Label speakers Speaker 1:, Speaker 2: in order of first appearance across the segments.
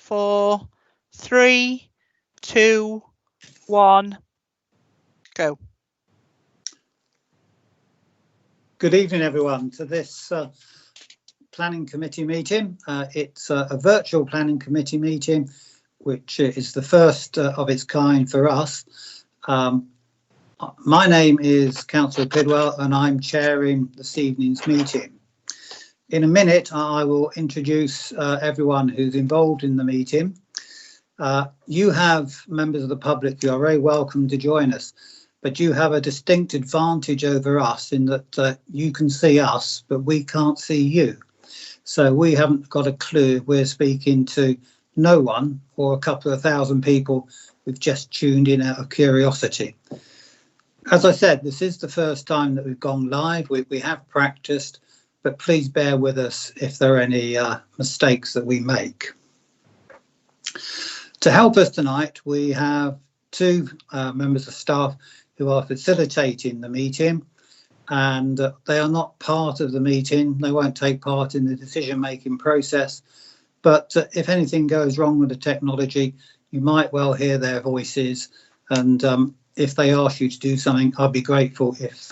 Speaker 1: 4, 3, 2, 1, go.
Speaker 2: Good evening, everyone, to this planning committee meeting. It's a virtual planning committee meeting, which is the first of its kind for us. My name is Councillor Pidwell and I'm chairing this evening's meeting. In a minute, I will introduce everyone who's involved in the meeting. You have members of the public who are very welcome to join us, but you have a distinct advantage over us in that you can see us, but we can't see you. So we haven't got a clue. We're speaking to no one or a couple of thousand people who've just tuned in out of curiosity. As I said, this is the first time that we've gone live. We have practiced, but please bear with us if there are any mistakes that we make. To help us tonight, we have two members of staff who are facilitating the meeting, and they are not part of the meeting. They won't take part in the decision-making process, but if anything goes wrong with the technology, you might well hear their voices, and if they ask you to do something, I'd be grateful if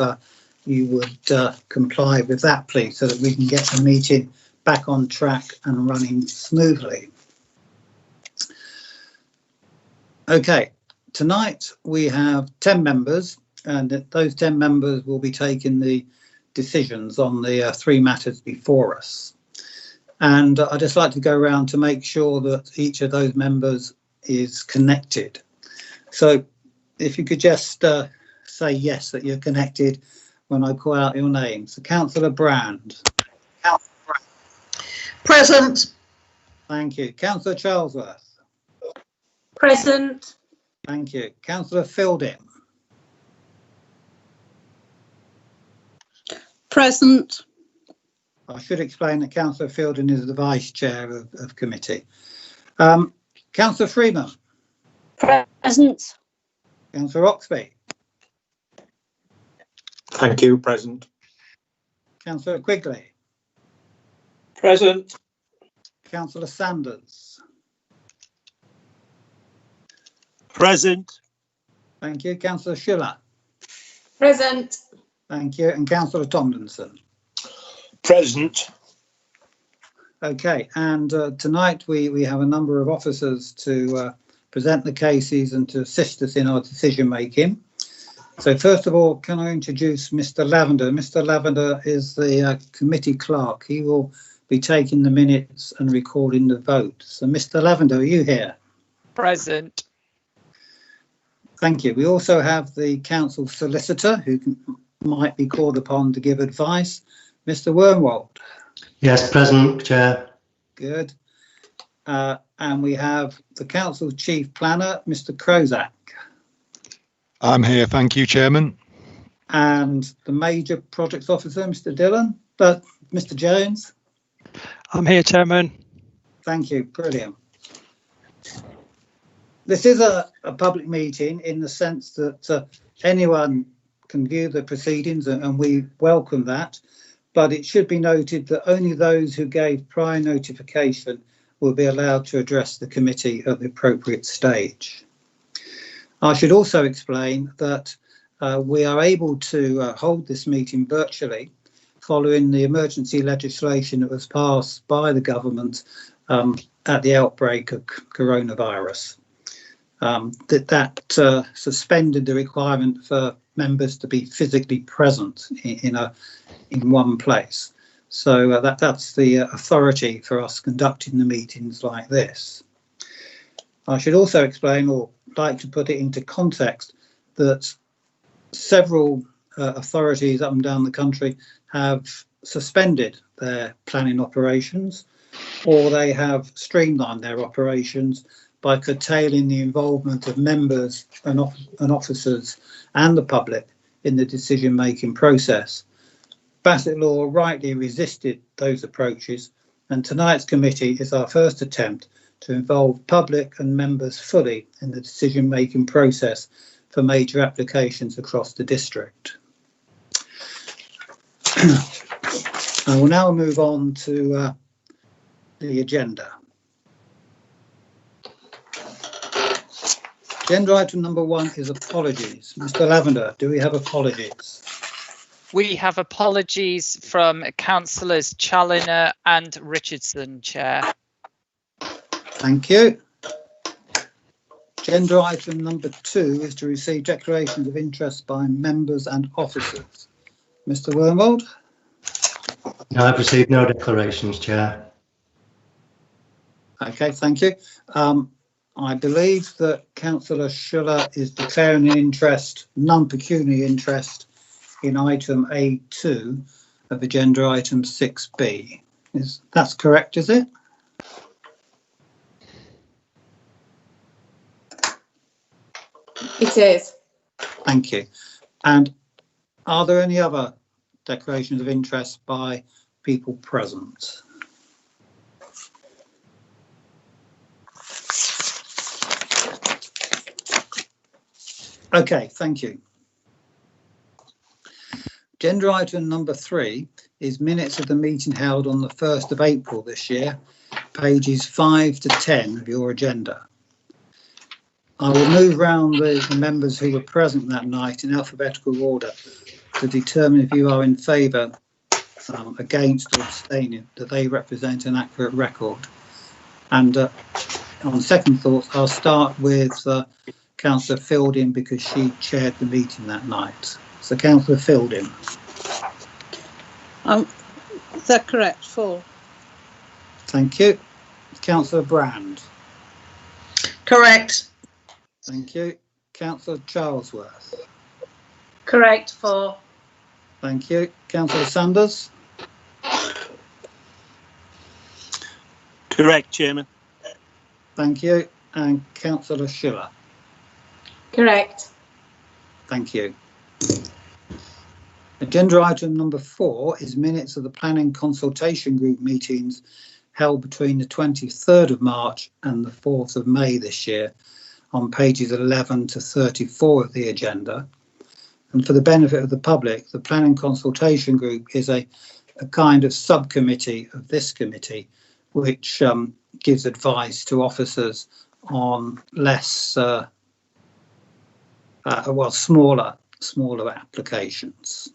Speaker 2: you would comply with that, please, so that we can get the meeting back on track and running smoothly. Okay, tonight we have 10 members, and those 10 members will be taking the decisions on the three matters before us. And I'd just like to go around to make sure that each of those members is connected. So if you could just say yes, that you're connected when I call out your name. So Councillor Brand.
Speaker 3: Present.
Speaker 2: Thank you. Councillor Charlesworth.
Speaker 3: Present.
Speaker 2: Thank you. Councillor Fielding.
Speaker 3: Present.
Speaker 2: I should explain that Councillor Fielding is the vice chair of committee. Councillor Freeman.
Speaker 3: Present.
Speaker 2: Councillor Oxby.
Speaker 4: Thank you. Present.
Speaker 2: Councillor Quigley.
Speaker 4: Present.
Speaker 2: Councillor Sanders.
Speaker 4: Present.
Speaker 2: Thank you. Councillor Schiller.
Speaker 3: Present.
Speaker 2: Thank you. And Councillor Tomlinson.
Speaker 4: Present.
Speaker 2: Okay, and tonight we have a number of officers to present the cases and to assist us in our decision making. So first of all, can I introduce Mr. Lavender? Mr. Lavender is the committee clerk. He will be taking the minutes and recording the vote. So Mr. Lavender, are you here?
Speaker 1: Present.
Speaker 2: Thank you. We also have the council solicitor who might be called upon to give advice. Mr. Wormwold.
Speaker 5: Yes, present, Chair.
Speaker 2: Good. And we have the council chief planner, Mr. Krozak.
Speaker 6: I'm here, thank you, Chairman.
Speaker 2: And the major projects officer, Mr. Dillon, Mr. Jones.
Speaker 7: I'm here, Chairman.
Speaker 2: Thank you, brilliant. This is a public meeting in the sense that anyone can view the proceedings, and we welcome that. But it should be noted that only those who gave prior notification will be allowed to address the committee at the appropriate stage. I should also explain that we are able to hold this meeting virtually following the emergency legislation that was passed by the government at the outbreak of coronavirus. That suspended the requirement for members to be physically present in one place. So that's the authority for us conducting the meetings like this. I should also explain, or like to put it into context, that several authorities up and down the country have suspended their planning operations, or they have streamlined their operations by curtailing the involvement of members and officers and the public in the decision-making process. Bassett Law rightly resisted those approaches, and tonight's committee is our first attempt to involve public and members fully in the decision-making process for major applications across the district. I will now move on to the agenda. Agenda item number 1 is apologies. Mr. Lavender, do we have apologies?
Speaker 1: We have apologies from councillors Challoner and Richardson, Chair.
Speaker 2: Thank you. Agenda item number 2 is to receive declarations of interest by members and officers. Mr. Wormald?
Speaker 5: No, I've received no declarations, Chair.
Speaker 2: Okay, thank you. I believe that Councillor Schuller is declaring an interest, non-pecuniary interest, in item A2 of agenda item 6B. That's correct, is it?
Speaker 3: It is.
Speaker 2: Thank you. And are there any other declarations of interest by people present? Okay, thank you. Agenda item number 3 is minutes of the meeting held on the 1st of April this year, pages 5 to 10 of your agenda. I will move round the members who were present that night in alphabetical order to determine if you are in favour, against or abstaining, that they represent an accurate record. And on second thoughts, I'll start with Councillor Fielding because she chaired the meeting that night. So Councillor Fielding.
Speaker 3: Is that correct? Full.
Speaker 2: Thank you. Councillor Brand.
Speaker 3: Correct.
Speaker 2: Thank you. Councillor Charlesworth.
Speaker 3: Correct. Full.
Speaker 2: Thank you. Councillor Sanders.
Speaker 4: Correct, Chairman.
Speaker 2: Thank you. And Councillor Schiller.
Speaker 3: Correct.
Speaker 2: Thank you. Agenda item number 4 is minutes of the planning consultation group meetings held between the 23rd of March and the 4th of May this year on pages 11 to 34 of the agenda. And for the benefit of the public, the planning consultation group is a kind of subcommittee of this committee, which gives advice to officers on less, smaller applications.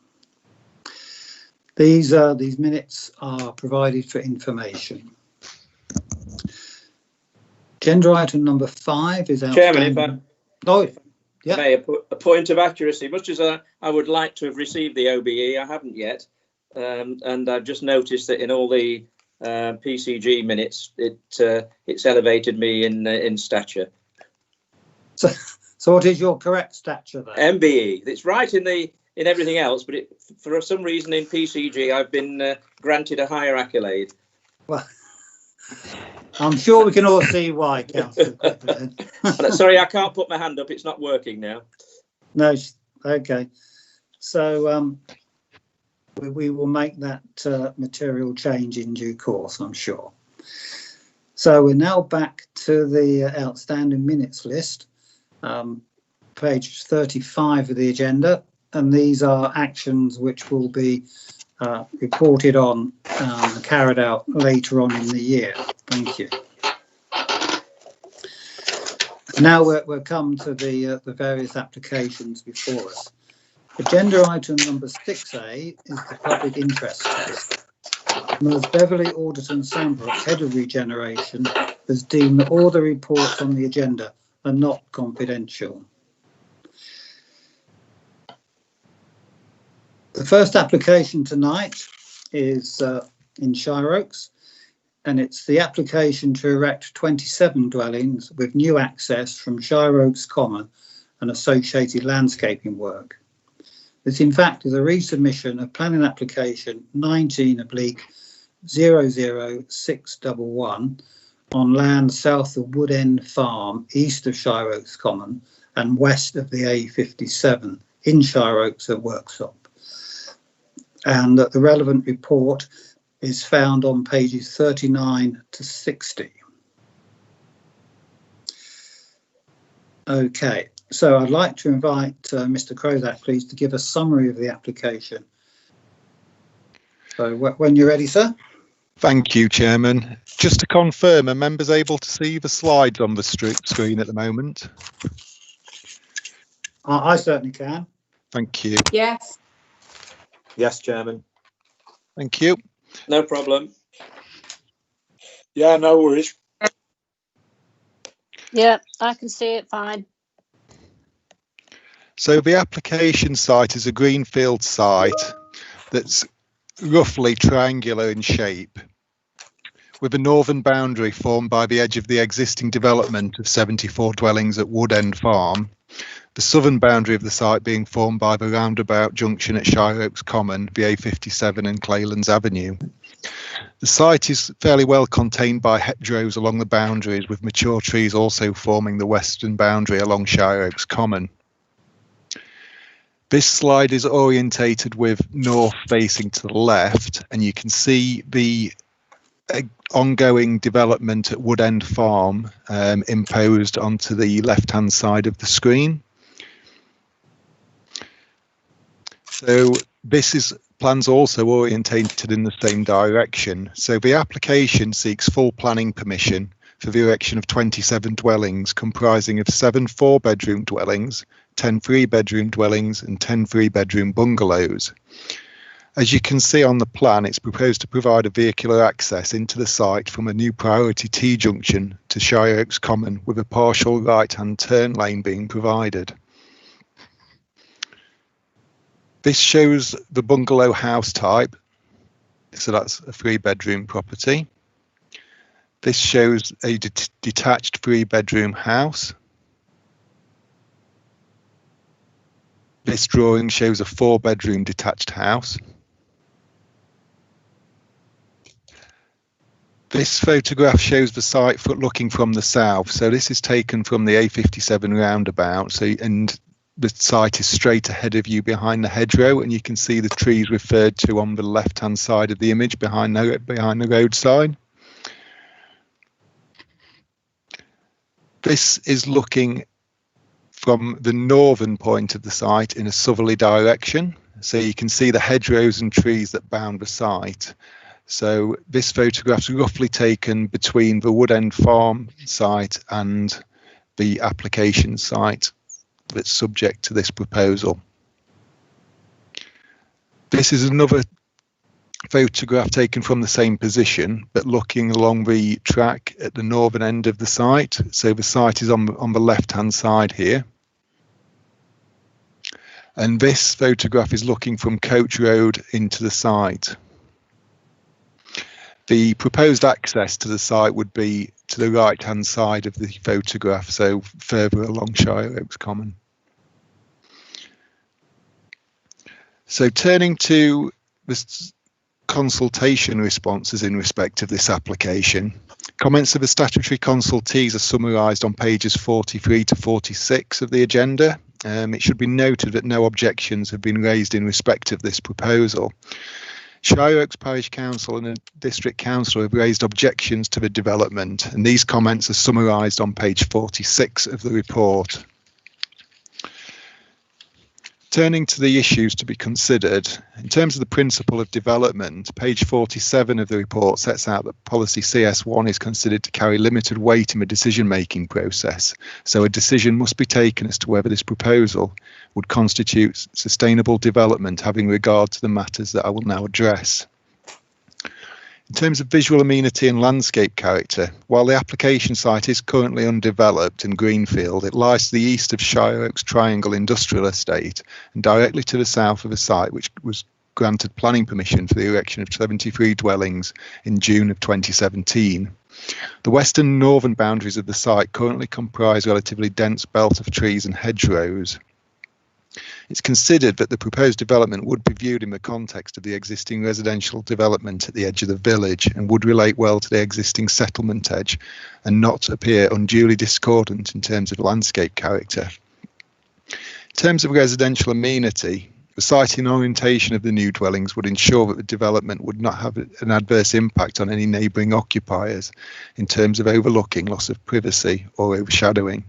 Speaker 2: These minutes are provided for information. Agenda item number 5 is outstanding.
Speaker 8: Chairman,
Speaker 2: Yeah.
Speaker 8: may a point of accuracy. Much as I would like to have received the OBE, I haven't yet, and I've just noticed that in all the PCG minutes, it's elevated me in stature.
Speaker 2: So what is your correct stature then?
Speaker 8: MBE. It's right in everything else, but for some reason in PCG, I've been granted a higher accolade.
Speaker 2: Well, I'm sure we can all see why, Councillor.
Speaker 8: Sorry, I can't put my hand up. It's not working now.
Speaker 2: No, okay. So we will make that material change in due course, I'm sure. So we're now back to the outstanding minutes list, page 35 of the agenda, and these are actions which will be reported on and carried out later on in the year. Thank you. Now we'll come to the various applications before us. Agenda item number 6A is the public interest test. Ms. Beverly Alderton Sambrook, Head of Regeneration, has deemed that all the reports on the agenda are not confidential. The first application tonight is in Shire Oaks, and it's the application to erect 27 dwellings with new access from Shire Oaks Common and associated landscaping work. This in fact is a resubmission of planning application 19/00611 on land south of Wood End Farm, east of Shire Oaks Common and west of the A57 in Shire Oaks at Worksop. And that the relevant report is found on pages 39 to 60. Okay, so I'd like to invite Mr. Crozak, please, to give a summary of the application. So when you're ready, sir.
Speaker 6: Thank you, Chairman. Just to confirm, are members able to see the slides on the screen at the moment?
Speaker 2: I certainly can.
Speaker 6: Thank you.
Speaker 3: Yes.
Speaker 4: Yes, Chairman.
Speaker 6: Thank you.
Speaker 8: No problem.
Speaker 4: Yeah, no worries.
Speaker 9: Yeah, I can see it fine.
Speaker 6: So the application site is a greenfield site that's roughly triangular in shape, with a northern boundary formed by the edge of the existing development of 74 dwellings at Wood End Farm, the southern boundary of the site being formed by the roundabout junction at Shire Oaks Common, the A57 and Claylands Avenue. The site is fairly well contained by hedgerows along the boundaries, with mature trees also forming the western boundary along Shire Oaks Common. This slide is orientated with north facing to the left, and you can see the ongoing development at Wood End Farm imposed onto the left-hand side of the screen. So this is plans also orientated in the same direction. So the application seeks full planning permission for the erection of 27 dwellings comprising of 7 4-bedroom dwellings, 10 3-bedroom dwellings and 10 3-bedroom bungalows. As you can see on the plan, it's proposed to provide a vehicular access into the site from a new priority T-junction to Shire Oaks Common, with a partial right-hand turn lane being provided. This shows the bungalow house type, so that's a 3-bedroom property. This shows a detached 3-bedroom house. This drawing shows a 4-bedroom detached house. This photograph shows the site looking from the south. So this is taken from the A57 roundabout. And the site is straight ahead of you behind the hedgerow, and you can see the trees referred to on the left-hand side of the image behind the roadside. This is looking from the northern point of the site in a southerly direction. So you can see the hedgerows and trees that bound the site. So this photograph is roughly taken between the Wood End Farm site and the application site that's subject to this proposal. This is another photograph taken from the same position, but looking along the track at the northern end of the site. So the site is on the left-hand side here. And this photograph is looking from Coach Road into the site. The proposed access to the site would be to the right-hand side of the photograph, so further along Shire Oaks Common. So turning to the consultation responses in respect of this application, comments of the statutory consultees are summarised on pages 43 to 46 of the agenda. It should be noted that no objections have been raised in respect of this proposal. Shire Oaks Parish Council and the District Council have raised objections to the development, and these comments are summarised on page 46 of the report. Turning to the issues to be considered, in terms of the principle of development, page 47 of the report sets out that policy CS1 is considered to carry limited weight in the decision-making process, so a decision must be taken as to whether this proposal would constitute sustainable development, having regard to the matters that I will now address. In terms of visual amenity and landscape character, while the application site is currently undeveloped and greenfield, it lies to the east of Shire Oaks Triangle Industrial Estate and directly to the south of the site, which was granted planning permission for the erection of 73 dwellings in June of 2017. The western and northern boundaries of the site currently comprise a relatively dense belt of trees and hedgerows. It's considered that the proposed development would be viewed in the context of the existing residential development at the edge of the village and would relate well to the existing settlement edge and not appear unduly discordant in terms of landscape character. In terms of residential amenity, the siting orientation of the new dwellings would ensure that the development would not have an adverse impact on any neighbouring occupiers in terms of overlooking, loss of privacy or overshadowing.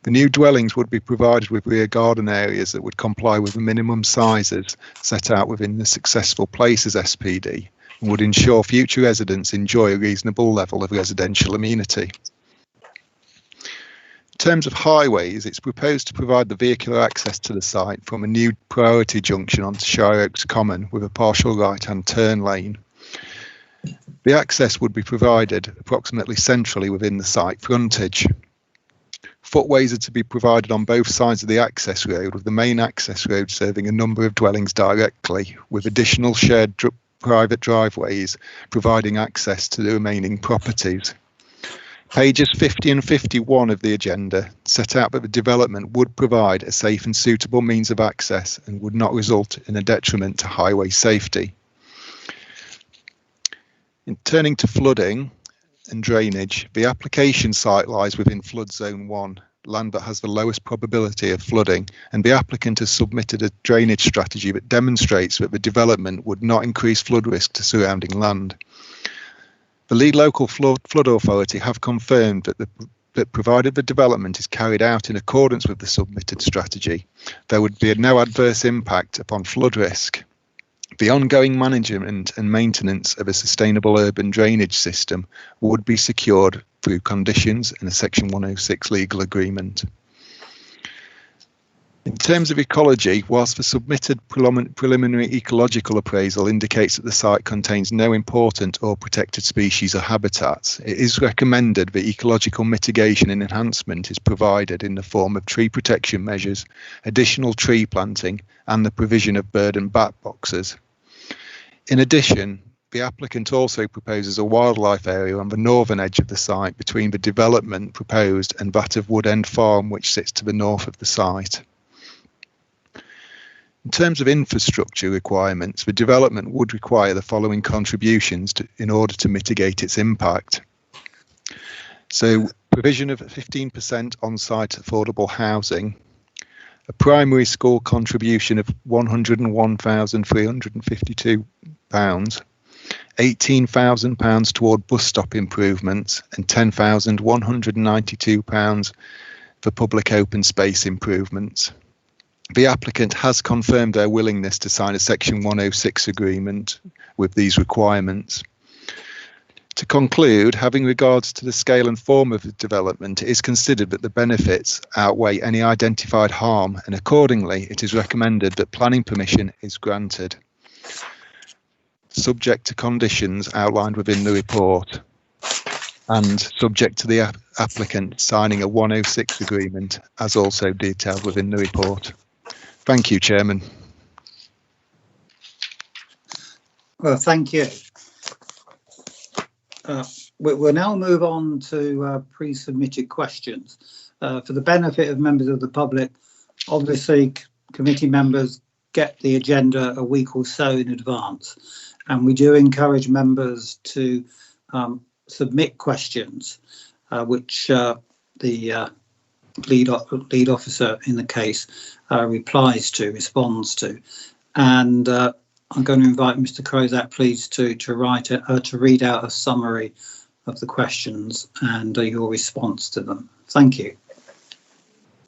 Speaker 6: The new dwellings would be provided with rear garden areas that would comply with the minimum sizes set out within the Successful Places SPD and would ensure future residents enjoy a reasonable level of residential amenity. In In terms of highways, it's proposed to provide the vehicular access to the site from a new priority junction onto Shire Oaks Common with a partial right-hand turn lane. The access would be provided approximately centrally within the site frontage. Footways are to be provided on both sides of the access road, with the main access road serving a number of dwellings directly, with additional shared private driveways providing access to the remaining properties. Pages 50 and 51 of the agenda set out that the development would provide a safe and suitable means of access and would not result in a detriment to highway safety. In turning to flooding and drainage, the application site lies within flood zone 1, land that has the lowest probability of flooding, and the applicant has submitted a drainage strategy that demonstrates that the development would not increase flood risk to surrounding land. The lead local flood authority have confirmed that provided the development is carried out in accordance with the submitted strategy, there would be no adverse impact upon flood risk. The ongoing management and maintenance of a sustainable urban drainage system would be secured through conditions in a Section 106 legal agreement. In terms of ecology, whilst the submitted preliminary ecological appraisal indicates that the site contains no important or protected species or habitats, it is recommended that ecological mitigation and enhancement is provided in the form of tree protection measures, additional tree planting, and the provision of bird and bat boxes. In addition, the applicant also proposes a wildlife area on the northern edge of the site between the development proposed and that of Wood End Farm, which sits to the north of the site. In terms of infrastructure requirements, the development would require the following contributions in order to mitigate its impact. So, provision of 15% on-site affordable housing, a primary school contribution of £101,352, £18,000 toward bus stop improvements, and £10,192 for public open space improvements. The applicant has confirmed their willingness to sign a Section 106 agreement with these requirements. To conclude, having regards to the scale and form of the development, it is considered that the benefits outweigh any identified harm, and accordingly it is recommended that planning permission is granted, subject to conditions outlined within the report, and subject to the applicant signing a 106 agreement as also detailed within the report. Thank you, Chairman.
Speaker 2: Well, thank you. We'll now move on to pre-submitted questions. For the benefit of members of the public, obviously committee members get the agenda a week or so in advance, and we do encourage members to submit questions, which the lead officer in the case responds to, and I'm going to invite Mr. Crozat, please, to read out a summary of the questions and your response to them. Thank you.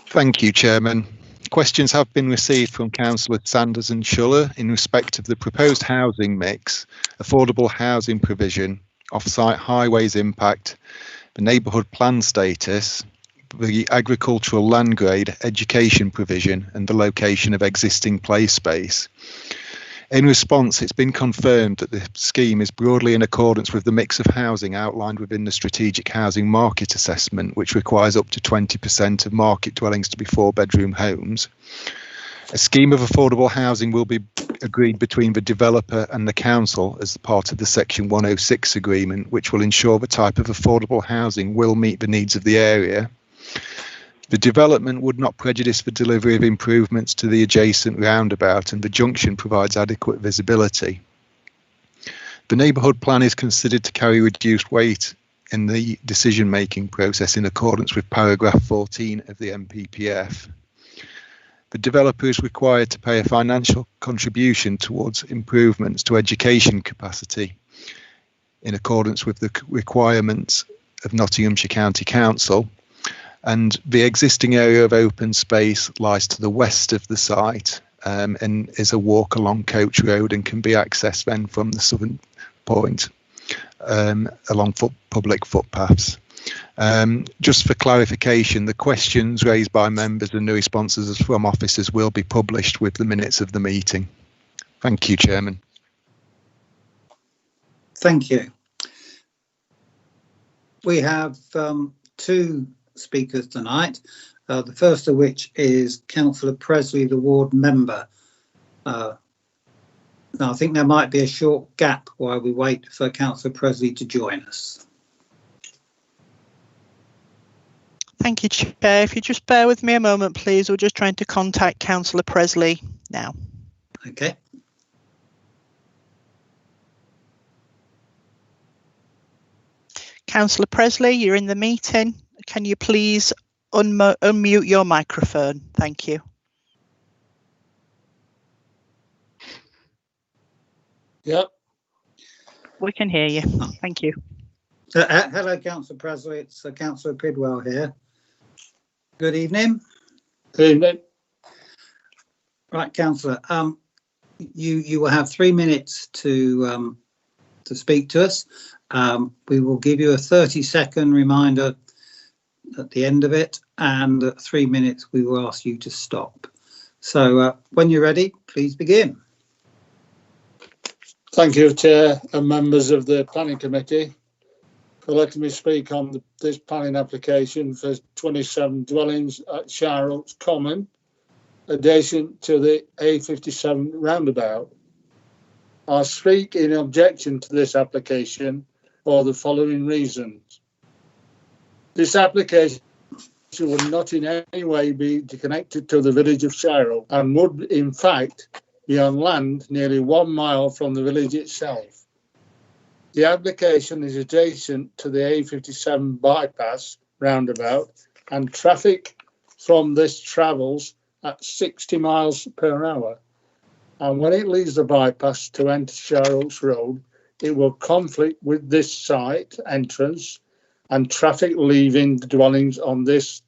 Speaker 6: Thank you, Chairman. Questions have been received from Councillors Sanders and Schuller in respect of the proposed housing mix, affordable housing provision, off-site highways impact, the neighbourhood plan status, the agricultural land grade, education provision, and the location of existing play space. In response, it's been confirmed that the scheme is broadly in accordance with the mix of housing outlined within the Strategic Housing Market Assessment, which requires up to 20% of market dwellings to be 4-bedroom homes. A scheme of affordable housing will be agreed between the developer and the council as part of the Section 106 agreement, which will ensure the type of affordable housing will meet the needs of the area. The development would not prejudice the delivery of improvements to the adjacent roundabout, and the junction provides adequate visibility. The neighbourhood plan is considered to carry reduced weight in the decision-making process in accordance with paragraph 14 of the NPPF. The developer is required to pay a financial contribution towards improvements to education capacity in accordance with the requirements of Nottinghamshire County Council. And the existing area of open space lies to the west of the site and is a walk along Coach Road and can be accessed then from the southern point along public footpaths. Just for clarification, the questions raised by members and the responses from officers will be published with the minutes of the meeting. Thank you, Chairman.
Speaker 2: Thank you. We have two speakers tonight, the first of which is Councillor Presley, the ward member. Now, I think there might be a short gap while we wait for Councillor Presley to join us.
Speaker 10: Thank you, Chair. If you just bear with me a moment, please. We're just trying to contact Councillor Presley now.
Speaker 2: Okay.
Speaker 10: Councillor Presley, you're in the meeting. Can you please unmute your microphone? Thank you.
Speaker 11: Yep.
Speaker 10: We can hear you. Thank you.
Speaker 2: Hello, Councillor Presley. It's Councillor Pidwell here. Good evening.
Speaker 11: Good evening.
Speaker 2: Right, Councillor. You will have 3 minutes to speak to us. We will give you a 30-second reminder at the end of it, and at 3 minutes we will ask you to stop. So when you're ready, please begin.
Speaker 11: Thank you, Chair and members of the Planning Committee, for letting me speak on this planning application for 27 dwellings at Shire Oaks Common, adjacent to the A57 roundabout. I speak in objection to this application for the following reasons. This application will not in any way be connected to the village of Shire Oaks and would in fact be on land nearly 1 mile from the village itself. The application is adjacent to the A57 bypass roundabout, and traffic from this travels at 60 miles per hour. And when it leaves the bypass to enter Shire Oaks Road, it will conflict with this site entrance and traffic leaving the dwellings on this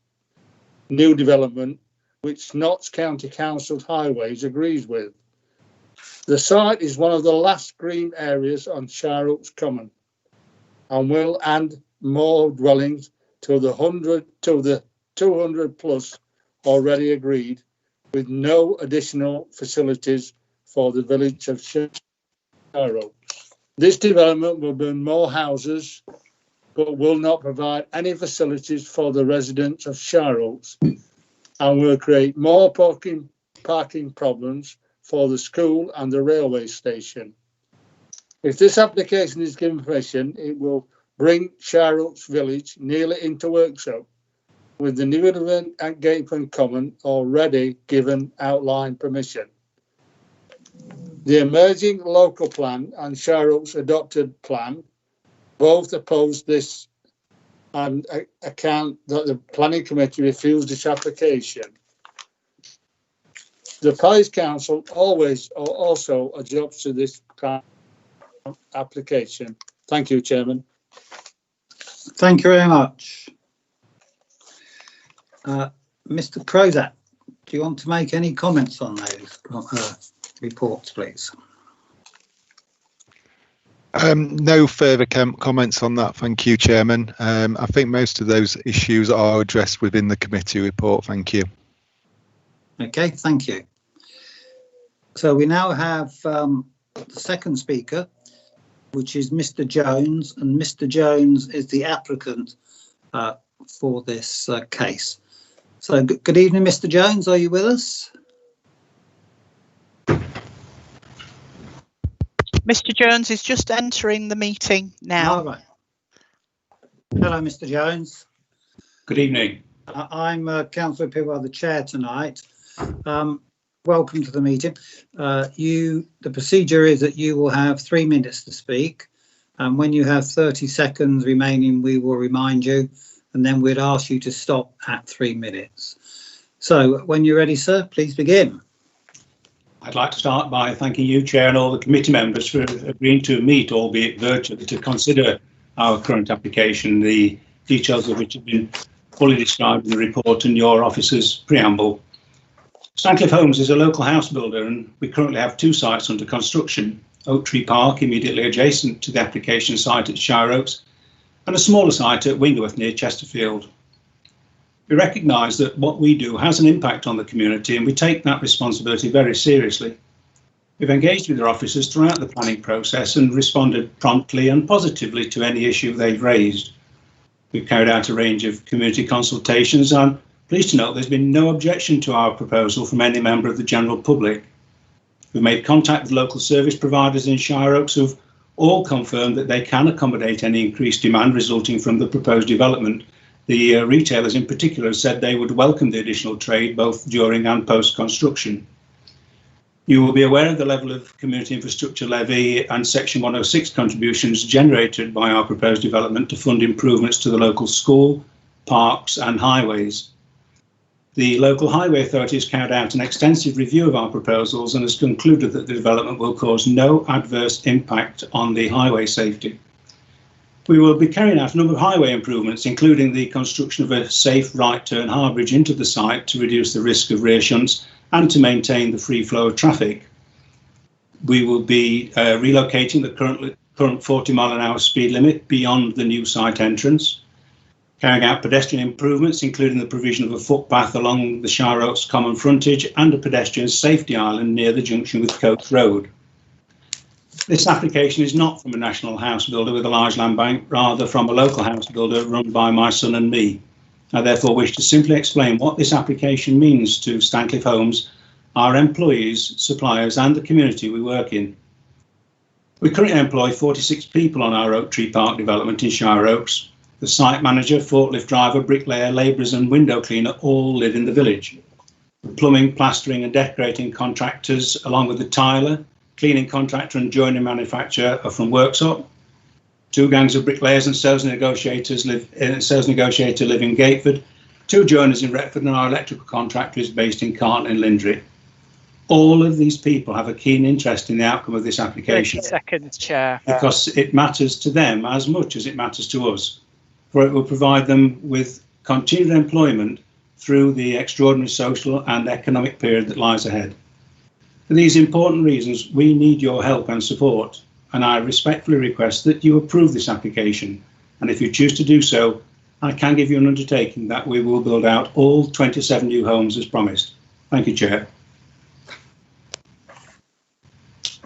Speaker 11: new development, which Notts County Council Highways agrees with. The site is one of the last green areas on Shire Oaks Common and will add more dwellings to the 200 plus already agreed, with no additional facilities for the village of Shire Oaks. This development will build more houses but will not provide any facilities for the residents of Shire Oaks and will create more parking problems for the school and the railway station. If this application is given permission, it will bring Shire Oaks Village nearly into workshop, with the new development at Gateman Common already given outline permission. The emerging local plan and Shire Oaks adopted plan both oppose this and account that the Planning Committee refused this application. The Parish Council also adopts to this application. Thank you, Chairman.
Speaker 2: Thank you very much. Mr. Crozat, do you want to make any comments on those reports, please?
Speaker 6: No further comments on that. Thank you, Chairman. I think most of those issues are addressed within the committee report. Thank you.
Speaker 2: Okay, thank you. So we now have the second speaker, which is Mr. Jones, and Mr. Jones is the applicant for this case. So good evening, Mr. Jones. Are you with us?
Speaker 10: Mr. Jones is just entering the meeting now.
Speaker 2: All right. Hello, Mr. Jones.
Speaker 12: Good evening.
Speaker 2: I'm Councillor Pidwell, the chair tonight. Welcome to the meeting. The procedure is that you will have 3 minutes to speak, and when you have 30 seconds remaining, we will remind you, and then we'd ask you to stop at 3 minutes. So when you're ready, sir, please begin.
Speaker 12: I'd like to start by thanking you, Chair, and all the committee members for agreeing to meet, albeit virtually, to consider our current application, the details of which have been fully described in the report and your officer's preamble. Stancliffe Homes is a local house builder, and we currently have 2 sites under construction: Oak Tree Park, immediately adjacent to the application site at Shire Oaks, and a smaller site at Wingerworth near Chesterfield. We recognise that what we do has an impact on the community, and we take that responsibility very seriously. We've engaged with their officers throughout the planning process and responded promptly and positively to any issue they've raised. We've carried out a range of community consultations, and I'm pleased to note there's been no objection to our proposal from any member of the general public. We've made contact with local service providers in Shire Oaks who've all confirmed that they can accommodate any increased demand resulting from the proposed development. The retailers in particular said they would welcome the additional trade both during and post-construction. You will be aware of the level of community infrastructure levy and Section 106 contributions generated by our proposed development to fund improvements to the local school, parks and highways. The local highway authority has carried out an extensive review of our proposals and has concluded that the development will cause no adverse impact on the highway safety. We will be carrying out a number of highway improvements, including the construction of a safe right turn harbourage into the site to reduce the risk of rear shunts and to maintain the free flow of traffic. We will be relocating the current 40-mile-an-hour speed limit beyond the new site entrance, carrying out pedestrian improvements, including the provision of a footpath along the Shire Oaks common frontage and a pedestrian safety island near the junction with Coates Road. This application is not from a national house builder with a large land bank, rather from a local house builder run by my son and me. I therefore wish to simply explain what this application means to Stancliffe Homes, our employees, suppliers and the community we work in. We currently employ 46 people on our Oak Tree Park development in Shire Oaks. The site manager, forklift driver, bricklayer, labourers and window cleaner all live in the village. The plumbing, plastering and decorating contractors, along with the tiler, cleaning contractor and joinery manufacturer are from Worksop. 2 gangs of bricklayers and sales negotiator live in Gateford. 2 joiners in Retford, and our electrical contractor is based in Carton and Lindry. All of these people have a keen interest in the outcome of this application.
Speaker 1: 30 seconds, Chair.
Speaker 12: Because it matters to them as much as it matters to us, for it will provide them with continued employment through the extraordinary social and economic period that lies ahead. For these important reasons, we need your help and support, and I respectfully request that you approve this application. And if you choose to do so, I can give you an undertaking that we will build out all 27 new homes as promised. Thank you, Chair.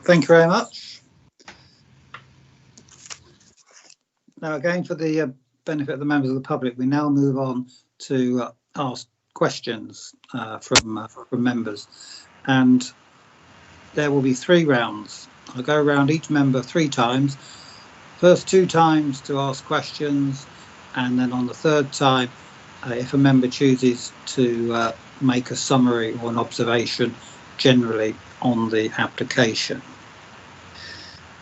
Speaker 2: Thank you very much. Now, again, for the benefit of the members of the public, we now move on to ask questions from members, and there will be 3 rounds. I'll go around each member 3 times. First 2 times to ask questions, and then on the 3rd time, if a member chooses to make a summary or an observation generally on the application.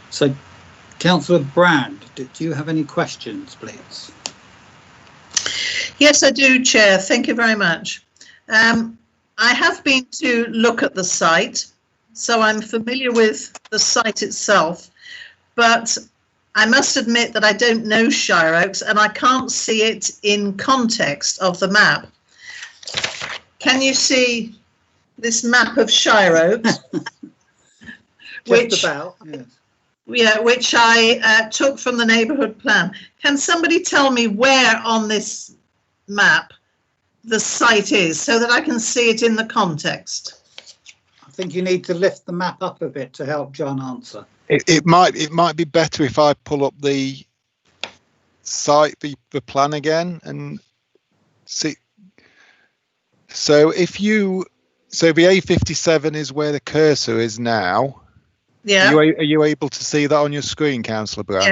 Speaker 2: So, Councillor Brand, do you have any questions, please?
Speaker 13: Yes, I do, Chair. Thank you very much. I have been to look at the site, so I'm familiar with the site itself, but I must admit that I don't know Shire Oaks and I can't see it in context of the map. Can you see this map of Shire Oaks?
Speaker 2: Just about, yes.
Speaker 13: Yeah, which I took from the neighbourhood plan. Can somebody tell me where on this map the site is so that I can see it in the context?
Speaker 2: I think you need to lift the map up a bit to help John answer.
Speaker 6: It might be better if I pull up the site, the plan again, and see. So the A57 is where the cursor is now.
Speaker 13: Yeah.
Speaker 6: Are you able to see that on your screen, Councillor Brown?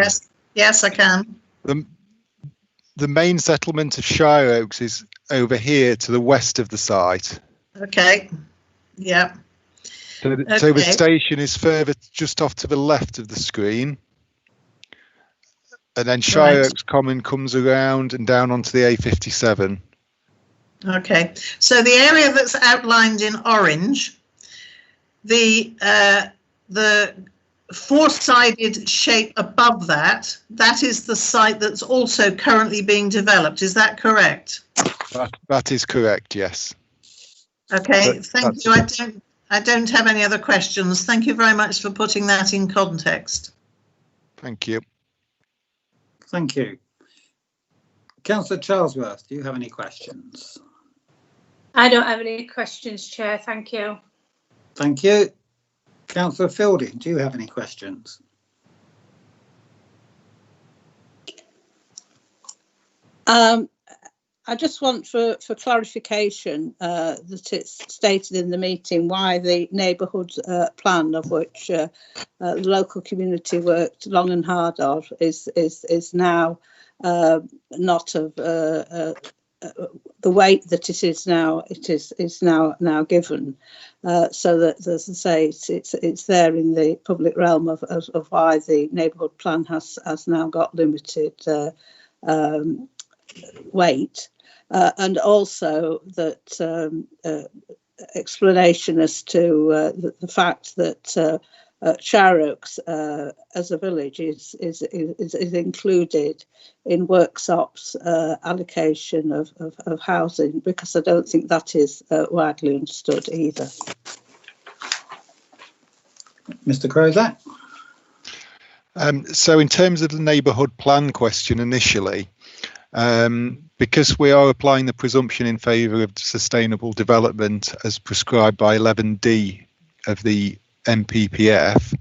Speaker 13: Yes, I can.
Speaker 6: The main settlement of Shire Oaks is over here to the west of the site.
Speaker 13: Okay. Yeah.
Speaker 6: So the station is further just off to the left of the screen. And then Shire Oaks Common comes around and down onto the A57.
Speaker 13: Okay. So the area that's outlined in orange, the 4-sided shape above that, that is the site that's also currently being developed. Is that correct?
Speaker 6: That is correct, yes.
Speaker 13: Okay, thank you. I don't have any other questions. Thank you very much for putting that in context.
Speaker 6: Thank you.
Speaker 2: Thank you. Councillor Charlesworth, do you have any questions?
Speaker 3: I don't have any questions, Chair. Thank you.
Speaker 2: Thank you. Councillor Fielding, do you have any questions?
Speaker 14: I just want for clarification that it's stated in the meeting why the neighbourhood plan, of which the local community worked long and hard on, is now not of the weight that it is now. It is now given, so that, as I say, it's there in the public realm of why the neighbourhood plan has now got limited weight. And also that explanation as to the fact that Shire Oaks as a village is included in Worksop's allocation of housing, because I don't think that is widely understood either.
Speaker 2: Mr. Crozat.
Speaker 6: So in terms of the neighbourhood plan question initially, because we are applying the presumption in favour of sustainable development as prescribed by 11D of the NPPF,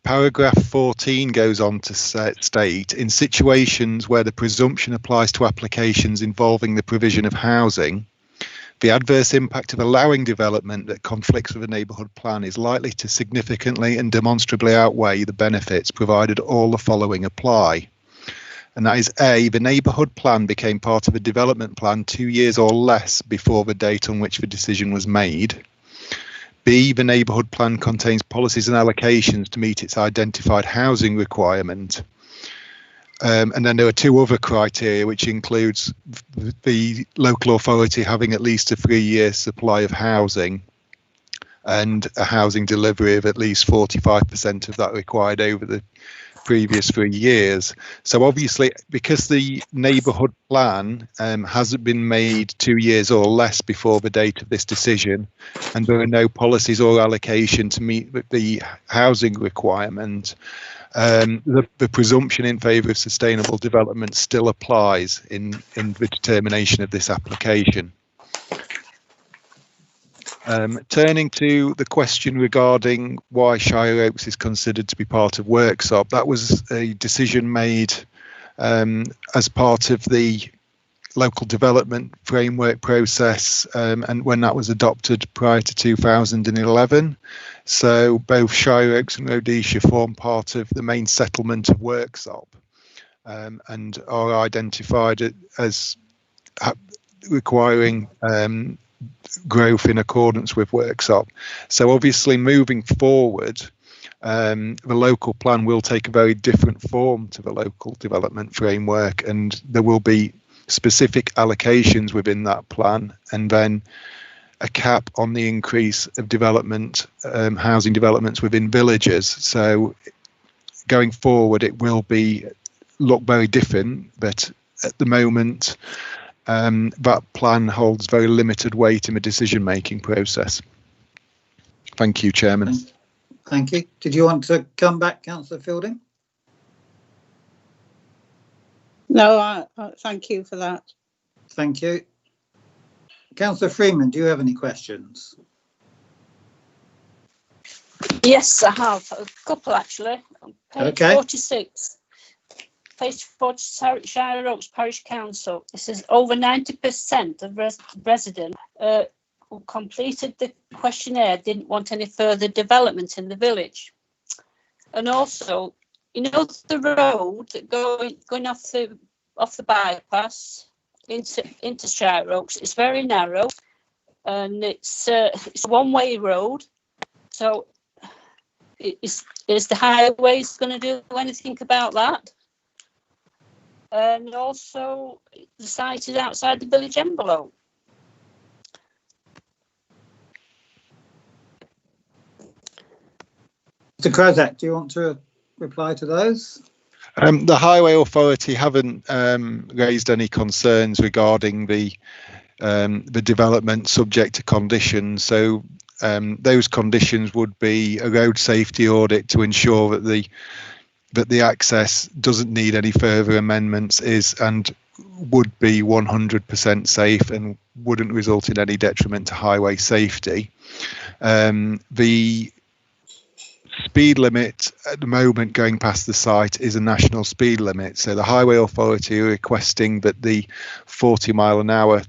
Speaker 6: paragraph 14 goes on to state, in situations where the presumption applies to applications involving the provision of housing, the adverse impact of allowing development that conflicts with a neighbourhood plan is likely to significantly and demonstrably outweigh the benefits, provided all the following apply. And that is A, the neighbourhood plan became part of a development plan 2 years or less before the date on which the decision was made. B, the neighbourhood plan contains policies and allocations to meet its identified housing requirement. And then there are two other criteria, which includes the local authority having at least a 3-year supply of housing and a housing delivery of at least 45% of that required over the previous 3 years. So obviously, because the neighbourhood plan hasn't been made 2 years or less before the date of this decision, and there are no policies or allocation to meet the housing requirement, the presumption in favour of sustainable development still applies in the determination of this application. Turning to the question regarding why Shire Oaks is considered to be part of Worksop, that was a decision made as part of the local development framework process, and when that was adopted prior to 2011. So both Shire Oaks and Rhodesia form part of the main settlement of Worksop, and are identified as requiring growth in accordance with Worksop. So obviously moving forward, the local plan will take a very different form to the local development framework, and there will be specific allocations within that plan, and then a cap on the increase of development, housing developments within villages. So going forward, it will look very different, but at the moment, that plan holds very limited weight in the decision-making process. Thank you, Chairman.
Speaker 2: Thank you. Did you want to come back, Councillor Fielding?
Speaker 14: No, thank you for that.
Speaker 2: Thank you. Councillor Freeman, do you have any questions?
Speaker 9: Yes, I have a couple actually. Page 46. Page 40, Shire Oaks Parish Council. This is over 90% of residents who completed the questionnaire didn't want any further development in the village. And also, you know, the road that going off the bypass into Shire Oaks is very narrow, and it's a one-way road. So, is the highways going to do anything about that? And also, the site is outside the village envelope.
Speaker 2: Mr. Crozat, do you want to reply to those?
Speaker 6: The Highway Authority haven't raised any concerns regarding the development subject to conditions. So those conditions would be a road safety audit to ensure that the that the access doesn't need any further amendments and would be 100% safe and wouldn't result in any detriment to highway safety. The speed limit at the moment going past the site is a national speed limit, so the Highway Authority are requesting that the 40 mile an hour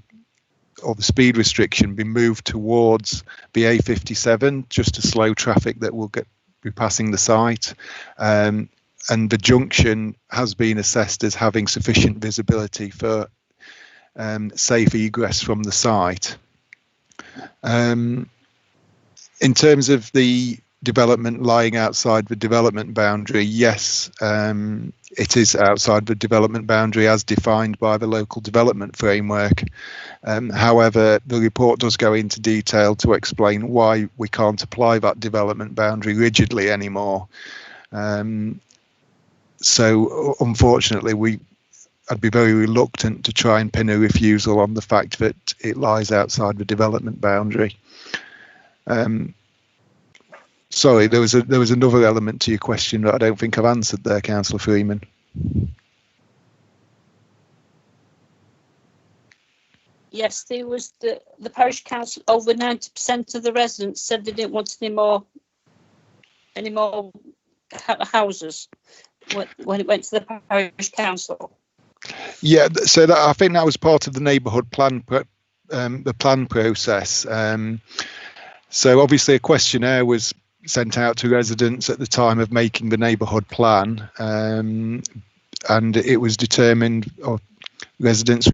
Speaker 6: or the speed restriction be moved towards the A57 just to slow traffic that will be passing the site. And the junction has been assessed as having sufficient visibility for safe egress from the site. In terms of the development lying outside the development boundary, yes, it is outside the development boundary as defined by the local development framework. However, the report does go into detail to explain why we can't apply that development boundary rigidly anymore. So unfortunately, I'd be very reluctant to try and pin a refusal on the fact that it lies outside the development boundary. Sorry, there was another element to your question that I don't think I've answered there, Councillor Freeman.
Speaker 9: Yes, there was the parish council. Over 90% of the residents said they didn't want any more houses when it went to the parish council.
Speaker 6: Yeah, so I think that was part of the neighbourhood plan, the plan process. So obviously a questionnaire was sent out to residents at the time of making the neighbourhood plan, and it was determined, or residents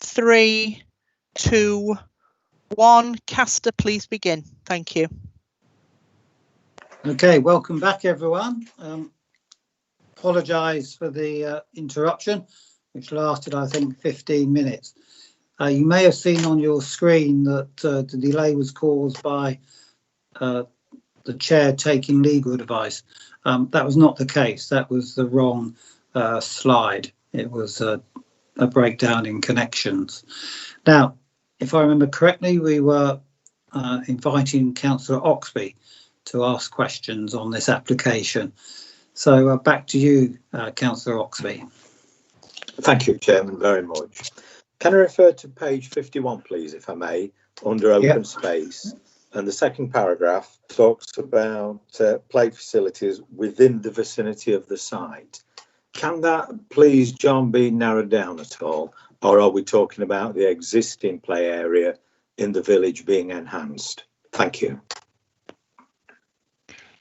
Speaker 10: 3, 2, 1. Caster, please begin. Thank you.
Speaker 2: Okay, welcome back, everyone. Apologise for the interruption, which lasted, I think, 15 minutes. You may have seen on your screen that the delay was caused by the chair taking legal advice. That was not the case. That was the wrong slide. It was a breakdown in connections. Now, if I remember correctly, we were inviting Councillor Oxby to ask questions on this application. So back to you, Councillor Oxby.
Speaker 4: Thank you, Chairman, very much. Can I refer to page 51, please, if I may, under open space? And the second paragraph talks about play facilities within the vicinity of the site. Can that, please, John, be narrowed down at all? Or are we talking about the existing play area in the village being enhanced? Thank you.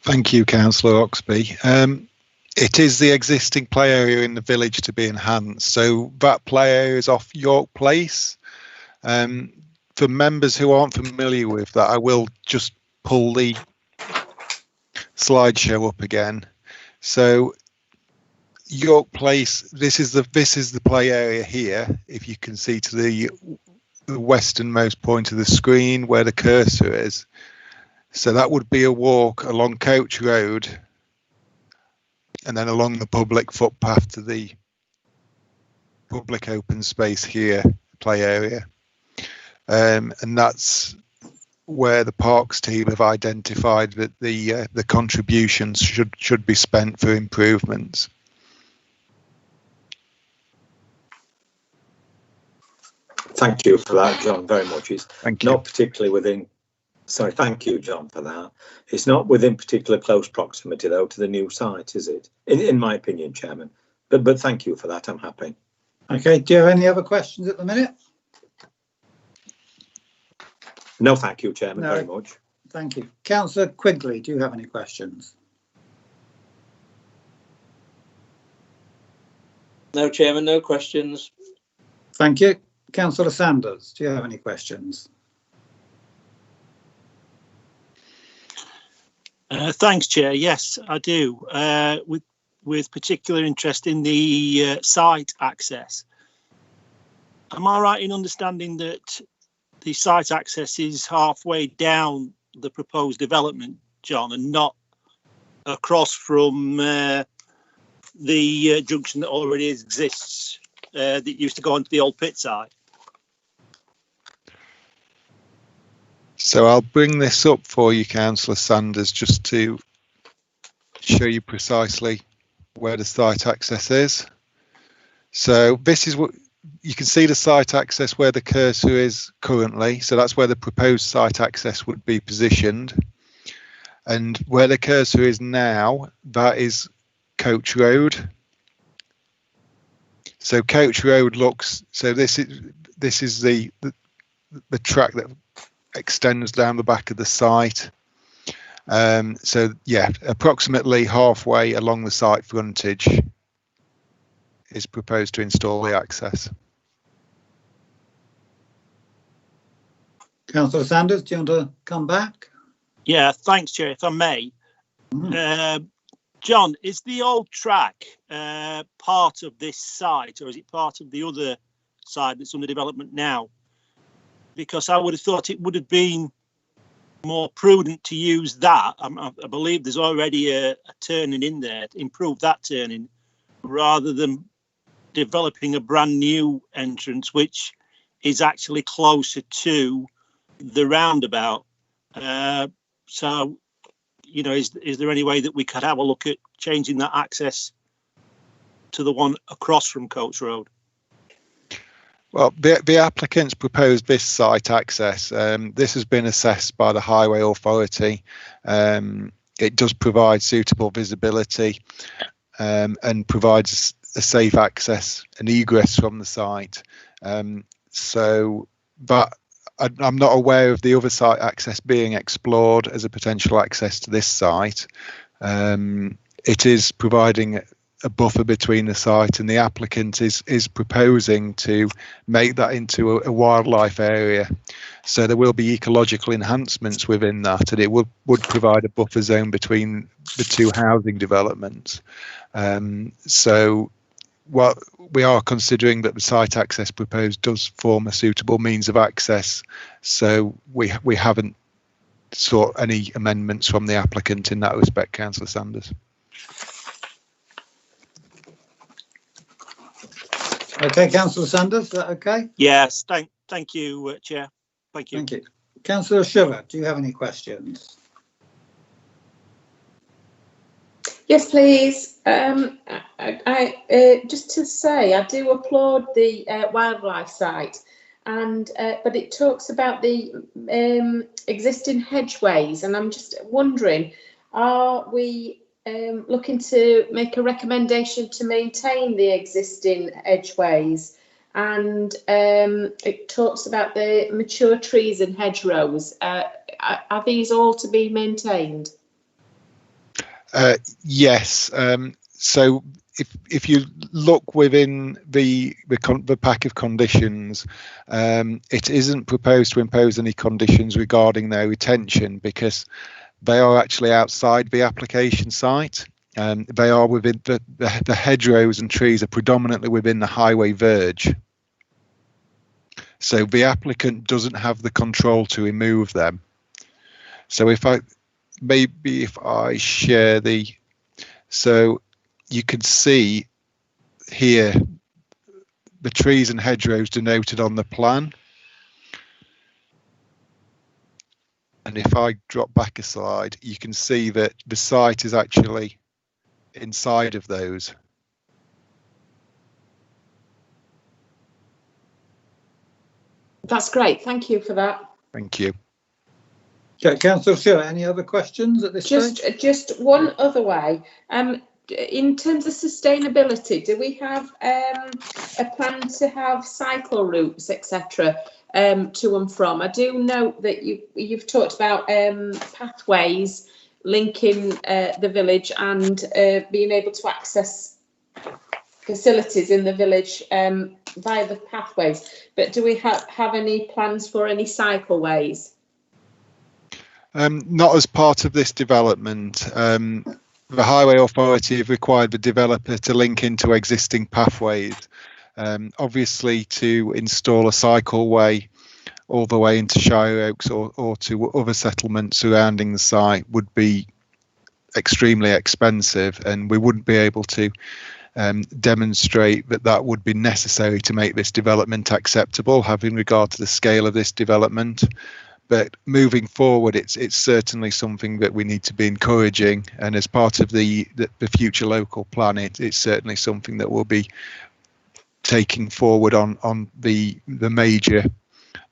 Speaker 6: Thank you, Councillor Oxby. It is the existing play area in the village to be enhanced. So that play area is off York Place. For members who aren't familiar with that, I will just pull the slideshow up again. So York Place, this is the play area here. If you can see to the westernmost point of the screen where the cursor is. So that would be a walk along Coach Road and then along the public footpath to the public open space here, play area. And that's where the Parks team have identified that the contributions should be spent for improvements.
Speaker 4: Thank you for that, John, very much. It's
Speaker 6: Thank you.
Speaker 4: Not particularly within, sorry, thank you, John, for that. It's not within particular close proximity, though, to the new site, is it? In my opinion, Chairman. But thank you for that, I'm happy.
Speaker 2: Okay, do you have any other questions at the minute?
Speaker 4: No, thank you, Chairman,
Speaker 2: No.
Speaker 4: very much.
Speaker 2: Thank you. Councillor Quigley, do you have any questions?
Speaker 8: No, Chairman, no questions.
Speaker 2: Thank you. Councillor Sanders, do you have any questions?
Speaker 15: Thanks, Chair. Yes, I do. With particular interest in the site access. Am I right in understanding that the site access is halfway down the proposed development, John, and not across from the junction that already exists that used to go onto the old pit site?
Speaker 6: So I'll bring this up for you, Councillor Sanders, just to show you precisely where the site access is. So this is what you can see, the site access where the cursor is currently. So that's where the proposed site access would be positioned. And where the cursor is now, that is Coach Road. So Coach Road looks, so this is the track that extends down the back of the site. So yeah, approximately halfway along the site frontage is proposed to install the access.
Speaker 2: Councillor Sanders, do you want to come back?
Speaker 15: Yeah, thanks, Chair. If I may, John, is the old track part of this site, or is it part of the other side that's under development now? Because I would have thought it would have been more prudent to use that. I believe there's already a turning in there, to improve that turning, rather than developing a brand new entrance, which is actually closer to the roundabout. So, you know, is there any way that we could have a look at changing that access to the one across from Coach Road?
Speaker 6: Well, the applicants proposed this site access. This has been assessed by the Highway Authority. It does provide suitable visibility and provides a safe access and egress from the site. But I'm not aware of the other site access being explored as a potential access to this site. It is providing a buffer between the site, and the applicant is proposing to make that into a wildlife area. So there will be ecological enhancements within that, and it would provide a buffer zone between the two housing developments. So what we are considering that the site access proposed does form a suitable means of access. So we haven't sought any amendments from the applicant in that respect, Councillor Sanders.
Speaker 2: Okay, Councillor Sanders, is that okay?
Speaker 15: Yes, thank you, Chair. Thank you.
Speaker 2: Thank you. Councillor Shiver, do you have any questions?
Speaker 3: Yes, please. I just to say, I do applaud the wildlife site, and but it talks about the existing hedgeways, and I'm just wondering, are we looking to make a recommendation to maintain the existing hedgeways? And it talks about the mature trees and hedgerows. Are these all to be maintained?
Speaker 6: Yes. So if you look within the pack of conditions, it isn't proposed to impose any conditions regarding their retention, because they are actually outside the application site. They are within the hedgerows and trees are predominantly within the highway verge. So the applicant doesn't have the control to remove them. So if I share so you can see here the trees and hedgerows denoted on the plan. And if I drop back a slide, you can see that the site is actually inside of those.
Speaker 3: That's great. Thank you for that.
Speaker 6: Thank you.
Speaker 2: Okay, Councillor Shiver, any other questions at this stage?
Speaker 3: Just one other way. In terms of sustainability, do we have a plan to have cycle routes, etc., to and from? I do note that you've talked about pathways linking the village and being able to access facilities in the village via the pathways. But do we have any plans for any cycleways?
Speaker 6: Not as part of this development. The Highway Authority have required the developer to link into existing pathways. Obviously, to install a cycleway all the way into Shire Oaks or to other settlements surrounding the site would be extremely expensive, and we wouldn't be able to demonstrate that would be necessary to make this development acceptable, having regard to the scale of this development. But moving forward, it's certainly something that we need to be encouraging, and as part of the future local plan, it's certainly something that we'll be taking forward on the major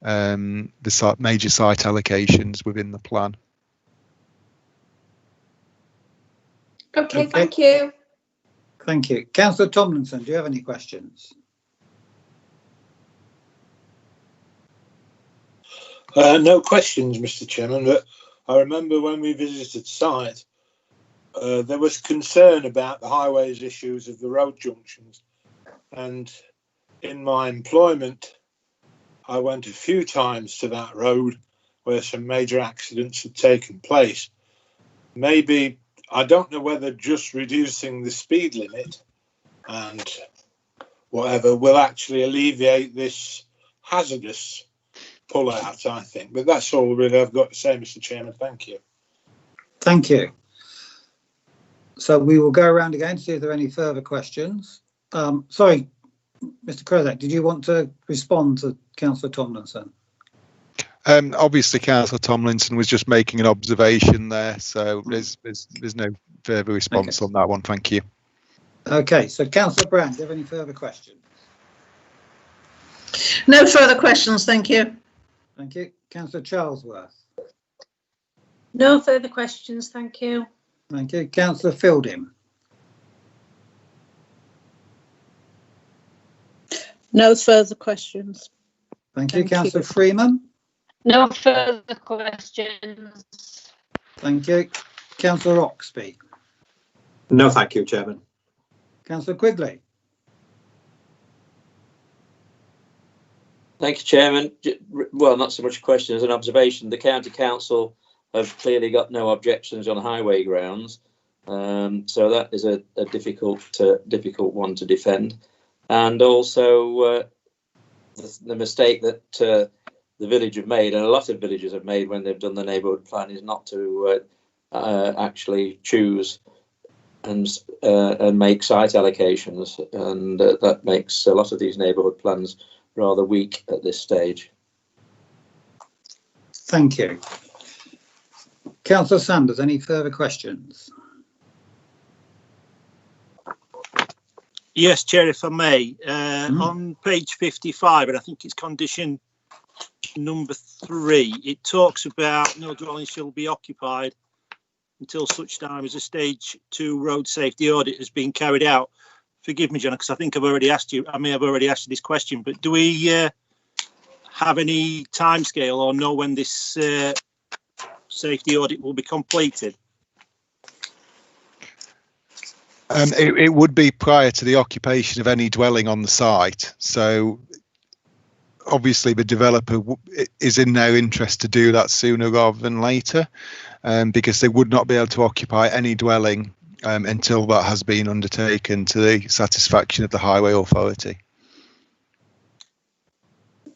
Speaker 6: major site allocations within the plan.
Speaker 3: Okay, thank you.
Speaker 2: Thank you. Councillor Tomlinson, do you have any questions?
Speaker 11: No questions, Mr. Chairman, but I remember when we visited site, there was concern about the highways issues of the road junctions. And in my employment, I went a few times to that road where some major accidents had taken place. Maybe, I don't know whether just reducing the speed limit and whatever will actually alleviate this hazardous pull out, I think. But that's all really I've got to say, Mr. Chairman. Thank you.
Speaker 2: Thank you. So we will go around again to see if there are any further questions. Sorry, Mr. Krezak, did you want to respond to Councillor Tomlinson?
Speaker 6: Obviously, Councillor Tomlinson was just making an observation there, so there's no further response on that one. Thank you.
Speaker 2: Okay, so Councillor Brand, do you have any further questions?
Speaker 13: No further questions, thank you.
Speaker 2: Thank you. Councillor Charlesworth.
Speaker 3: No further questions, thank you.
Speaker 2: Thank you. Councillor Fielding.
Speaker 14: No further questions.
Speaker 2: Thank you. Councillor Freeman.
Speaker 9: No further questions.
Speaker 2: Thank you. Councillor Oxby.
Speaker 4: No, thank you, Chairman.
Speaker 2: Councillor Quigley.
Speaker 8: Thank you, Chairman. Well, not so much a question as an observation. The County Council have clearly got no objections on highway grounds, so that is a difficult one to defend. And also the mistake that the village have made, and a lot of villages have made when they've done the neighbourhood plan, is not to actually choose and make site allocations, and that makes a lot of these neighbourhood plans rather weak at this stage.
Speaker 2: Thank you. Councillor Sanders, any further questions?
Speaker 15: Yes, Chair, if I may. On page 55, and I think it's condition number 3, it talks about no dwelling shall be occupied until such time as a stage 2 road safety audit has been carried out. Forgive me, John, because I think I've already asked you, I may have already asked you this question, but do we have any timescale or know when this safety audit will be completed?
Speaker 6: It would be prior to the occupation of any dwelling on the site. So obviously the developer is in their interest to do that sooner rather than later, because they would not be able to occupy any dwelling until that has been undertaken to the satisfaction of the Highway Authority.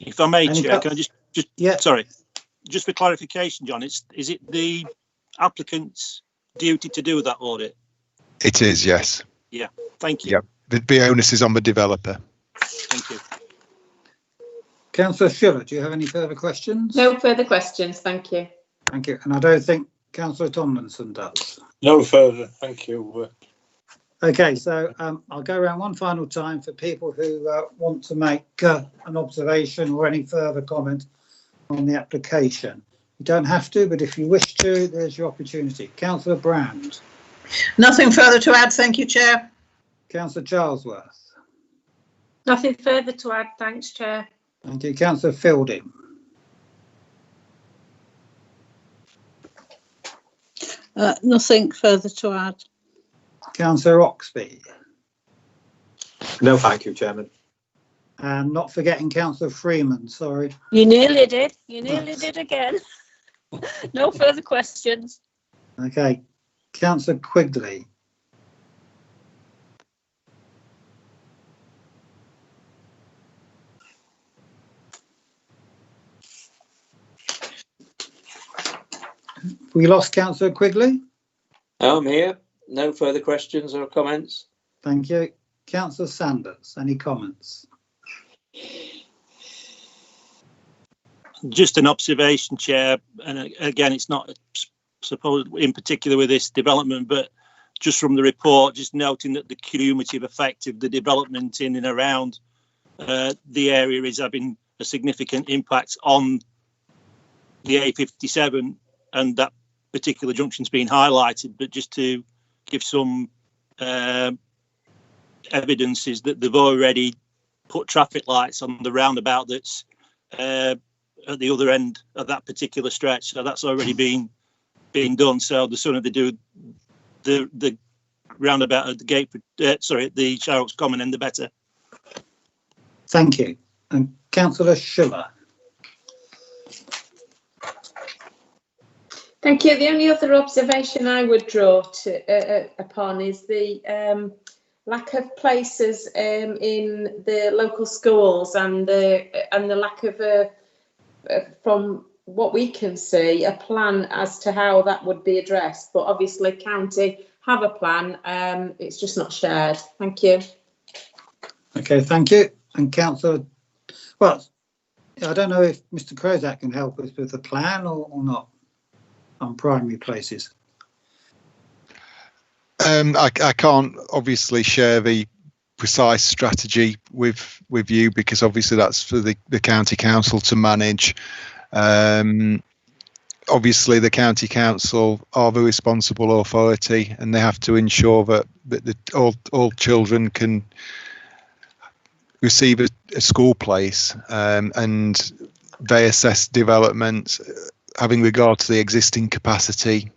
Speaker 15: If I may, Chair, can I sorry, just for clarification, John, is it the applicant's duty to do that audit?
Speaker 6: It is, yes.
Speaker 15: Yeah, thank you.
Speaker 6: Yeah, the onus is on the developer.
Speaker 15: Thank you.
Speaker 2: Councillor Schiller, do you have any further questions?
Speaker 3: No further questions, thank you.
Speaker 2: Thank you. And I don't think Councillor Tomlinson does.
Speaker 11: No further, thank you.
Speaker 2: Okay, so I'll go around one final time for people who want to make an observation or any further comment on the application. You don't have to, but if you wish to, there's your opportunity. Councillor Brand.
Speaker 13: Nothing further to add, thank you, Chair.
Speaker 2: Councillor Charlesworth.
Speaker 9: Nothing further to add, thanks, Chair.
Speaker 2: Thank you. Councillor Fielding.
Speaker 14: Nothing further to add.
Speaker 2: Councillor Oxby.
Speaker 4: No, thank you, Chairman.
Speaker 2: And not forgetting Councillor Freeman, sorry.
Speaker 9: You nearly did. You nearly did again. No further questions.
Speaker 2: Okay. Councillor Quigley. We lost Councillor Quigley.
Speaker 8: I'm here. No further questions or comments.
Speaker 2: Thank you. Councillor Sanders, any comments?
Speaker 15: Just an observation, Chair, and again, it's not supposed in particular with this development, but just from the report, just noting that the cumulative effect of the development in and around the area is having a significant impact on the A57, and that particular junction's been highlighted. But just to give some evidence is that they've already put traffic lights on the roundabout that's at the other end of that particular stretch, so that's already been done. So the sooner they do the roundabout at the gate, at the Shire Oaks Common end, the better.
Speaker 2: Thank you. And Councillor Schiller.
Speaker 3: Thank you. The only other observation I would draw upon is the lack of places in the local schools and the lack of from what we can see, a plan as to how that would be addressed. But obviously, county have a plan. It's just not shared. Thank you.
Speaker 2: Okay, thank you. And Councillor, well, I don't know if Mr. Crozat can help us with the plan or not on primary places.
Speaker 6: I can't obviously share the precise strategy with you, because obviously that's for the county council to manage. Obviously the county council are the responsible authority, and they have to ensure that all children can receive a school place, and they assess development having regard to the existing capacity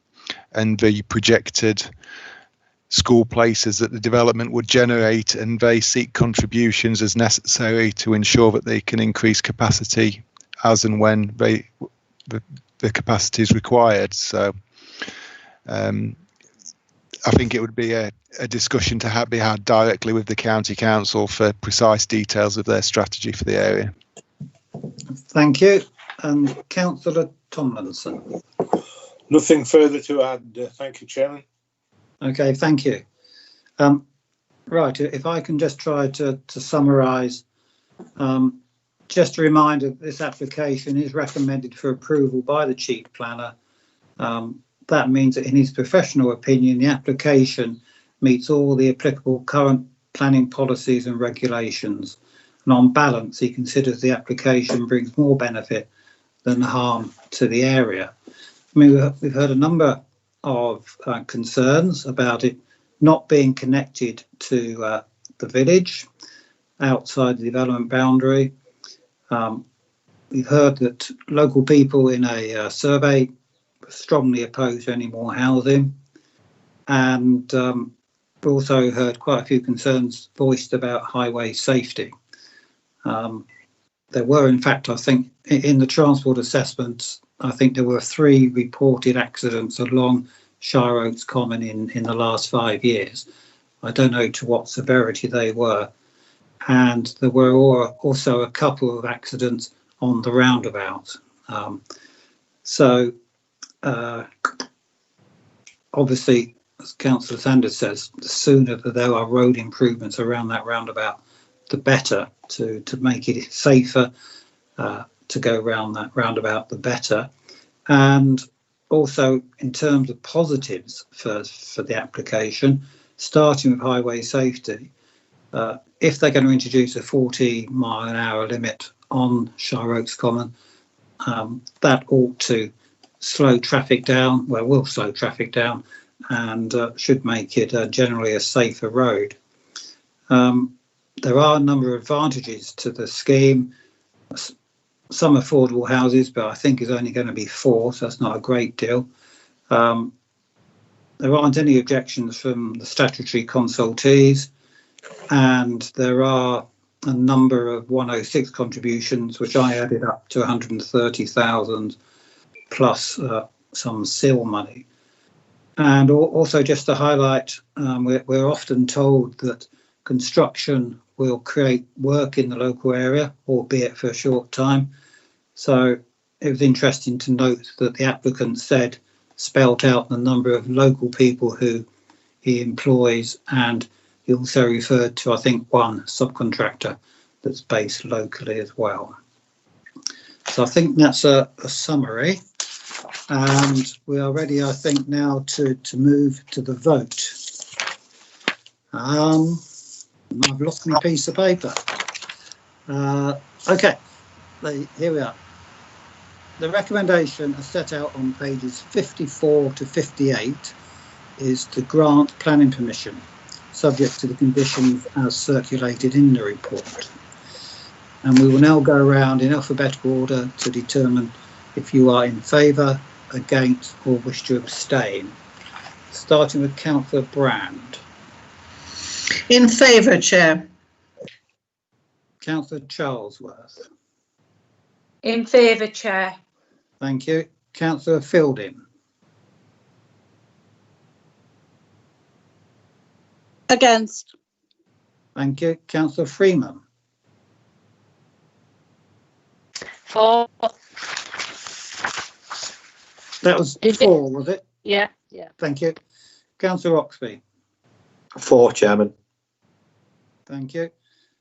Speaker 6: and the projected school places that the development would generate, and they seek contributions as necessary to ensure that they can increase capacity as and when the capacity is required. So I think it would be a discussion to be had directly with the county council for precise details of their strategy for the area.
Speaker 2: Thank you. And Councillor Tomlinson.
Speaker 11: Nothing further to add. Thank you, Chairman.
Speaker 2: Okay, thank you. Right, if I can just try to summarise, just a reminder, this application is recommended for approval by the Chief Planner. That means that in his professional opinion, the application meets all the applicable current planning policies and regulations. And on balance, he considers the application brings more benefit than harm to the area. I mean, we've heard a number of concerns about it not being connected to the village outside the development boundary. We've heard that local people in a survey strongly oppose any more housing, and we also heard quite a few concerns voiced about highway safety. There were, in fact, I think, in the transport assessments, I think there were 3 reported accidents along Shire Oaks Common in the last 5 years. I don't know to what severity they were. And there were also a couple of accidents on the roundabout. Obviously, as Councillor Sanders says, the sooner that there are road improvements around that roundabout, the better, to make it safer to go around that roundabout, the better. And also, in terms of positives for the application, starting with highway safety, if they're going to introduce a 40-mile-an-hour limit on Shire Oaks Common, that ought to slow traffic down, well, will slow traffic down, and should make it generally a safer road. There are a number of advantages to the scheme. Some affordable houses, but I think is only going to be 4, so that's not a great deal. There aren't any objections from the statutory consultees, and there are a number of 106 contributions, which I added up to 130,000 plus some SIL money. And also just to highlight, we're often told that construction will create work in the local area, albeit for a short time. So it was interesting to note that the applicant spelt out the number of local people who he employs, and he also referred to, I think, one subcontractor that's based locally as well. So I think that's a summary, and we are ready, I think, now to move to the vote. I've lost my piece of paper. Okay, here we are. The recommendation as set out on pages 54 to 58 is to grant planning permission, subject to the conditions as circulated in the report. And we will now go around in alphabetical order to determine if you are in favour, against, or wish to abstain. Starting with Councillor Brand.
Speaker 13: In favour, Chair.
Speaker 2: Councillor Charlesworth.
Speaker 9: In favour, Chair.
Speaker 2: Thank you. Councillor Fielding.
Speaker 14: Against.
Speaker 2: Thank you. Councillor Freeman.
Speaker 9: For.
Speaker 2: That was 4, was it?
Speaker 9: Yeah.
Speaker 2: Thank you. Councillor Oxby.
Speaker 4: 4, Chairman.
Speaker 2: Thank you.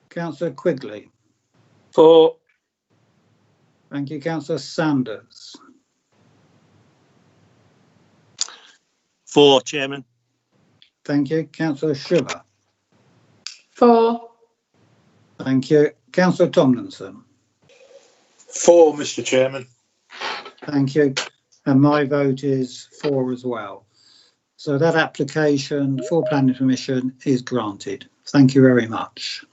Speaker 2: Councillor Quigley.
Speaker 8: 4.
Speaker 2: Thank you. Councillor Sanders.
Speaker 15: 4, Chairman.
Speaker 2: Thank you. Councillor Schubert.
Speaker 3: 4.
Speaker 2: Thank you. Councillor Tomlinson.
Speaker 11: 4, Mr. Chairman.
Speaker 2: Thank you. And my vote is 4 as well. So that application for planning permission is granted. Thank you very much.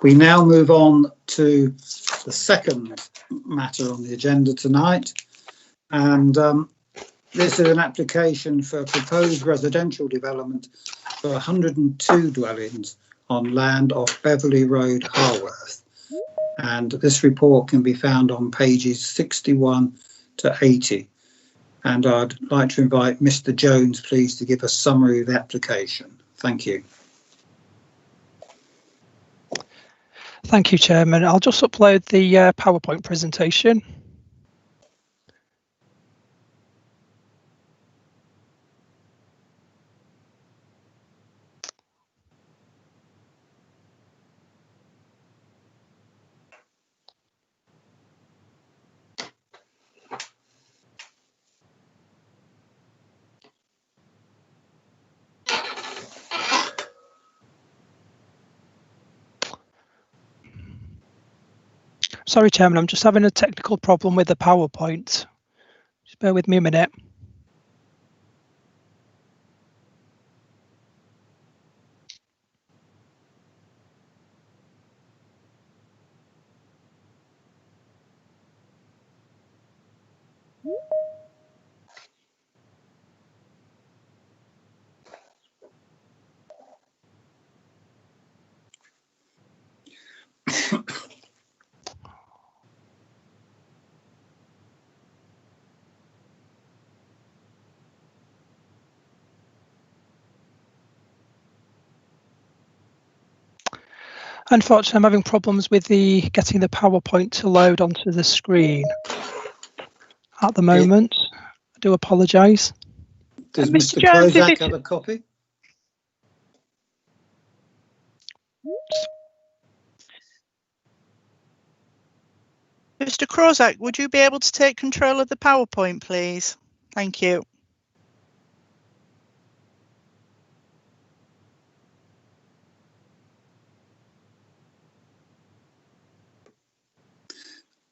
Speaker 2: We now move on to the second matter on the agenda tonight, and this is an application for a proposed residential development for 102 dwellings on land off Beverley Road, Harworth. And this report can be found on pages 61 to 80. And I'd like to invite Mr. Jones, please, to give a summary of the application. Thank you.
Speaker 7: Thank you, Chairman. I'll just upload the PowerPoint presentation. Sorry, Chairman, I'm just having a technical problem with the PowerPoint. Just bear with me a minute. Unfortunately, I'm having problems with getting the PowerPoint to load onto the screen at the moment. I do apologise.
Speaker 2: Does Mr. Kozak have a copy?
Speaker 10: Mr. Krozak, would you be able to take control of the PowerPoint, please? Thank you.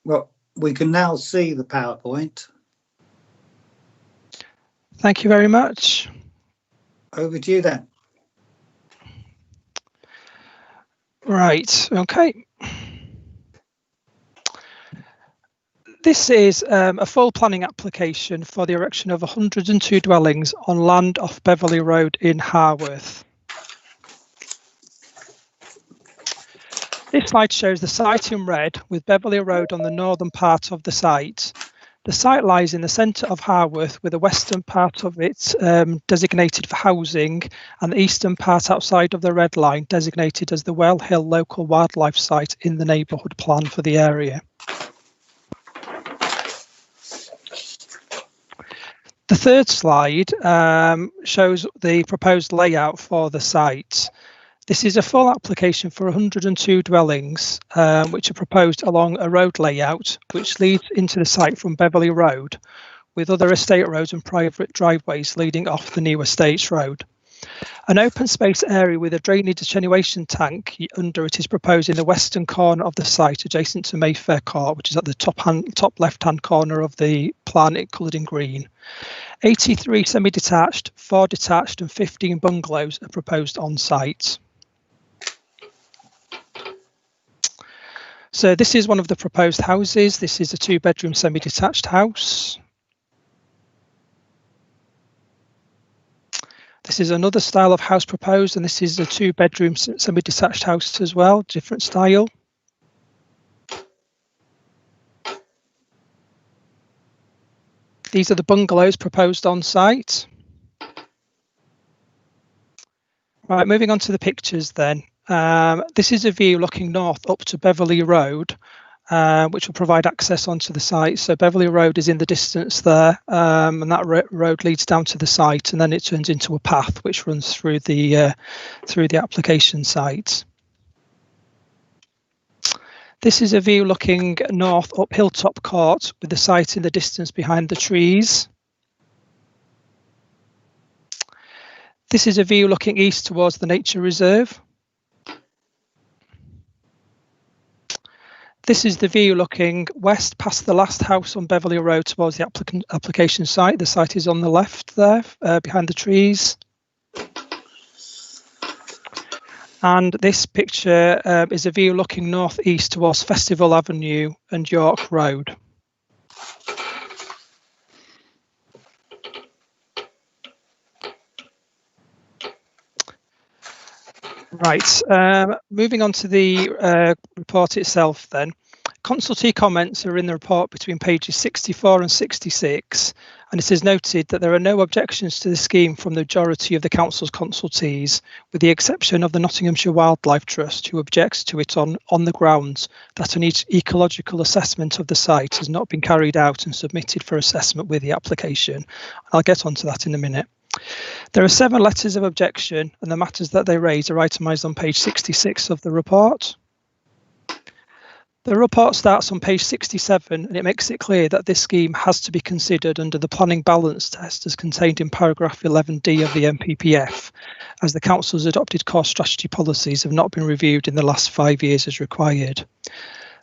Speaker 2: Well, we can now see the PowerPoint.
Speaker 7: Thank you very much.
Speaker 2: Over to you then.
Speaker 7: Right, okay. This is a full planning application for the erection of 102 dwellings on land off Beverley Road in Harworth. This slide shows the site in red with Beverley Road on the northern part of the site. The site lies in the centre of Harworth with the western part of it designated for housing and the eastern part outside of the red line designated as the Well Hill Local Wildlife Site in the neighbourhood plan for the area. The third slide shows the proposed layout for the site. This is a full application for 102 dwellings, which are proposed along a road layout, which leads into the site from Beverley Road, with other estate roads and private driveways leading off the new estates road. An open space area with a drainage attenuation tank under it is proposed in the western corner of the site, adjacent to Mayfair Court, which is at the top left-hand corner of the plan, coloured in green. 83 semi-detached, 4 detached and 15 bungalows are proposed on site. So this is one of the proposed houses. This is a 2-bedroom semi-detached house. This is another style of house proposed, and this is a 2-bedroom semi-detached house as well, different style. These are the bungalows proposed on site. Right, moving on to the pictures then. This is a view looking north up to Beverley Road, which will provide access onto the site. So Beverley Road is in the distance there, and that road leads down to the site, and then it turns into a path which runs through the application site. This is a view looking north up Hilltop Court, with the site in the distance behind the trees. This is a view looking east towards the nature reserve. This is the view looking west past the last house on Beverley Road towards the application site. The site is on the left there, behind the trees. And this picture is a view looking northeast towards Festival Avenue and York Road. Right, moving on to the report itself then. Consultee comments are in the report between pages 64 and 66, and it is noted that there are no objections to the scheme from the majority of the council's consultees, with the exception of the Nottinghamshire Wildlife Trust, who objects to it on the grounds that an ecological assessment of the site has not been carried out and submitted for assessment with the application. I'll get onto that in a minute. There are 7 letters of objection, and the matters that they raise are itemised on page 66 of the report. The report starts on page 67, and it makes it clear that this scheme has to be considered under the planning balance test as contained in paragraph 11D of the NPPF, as the council's adopted core strategy policies have not been reviewed in the last 5 years as required.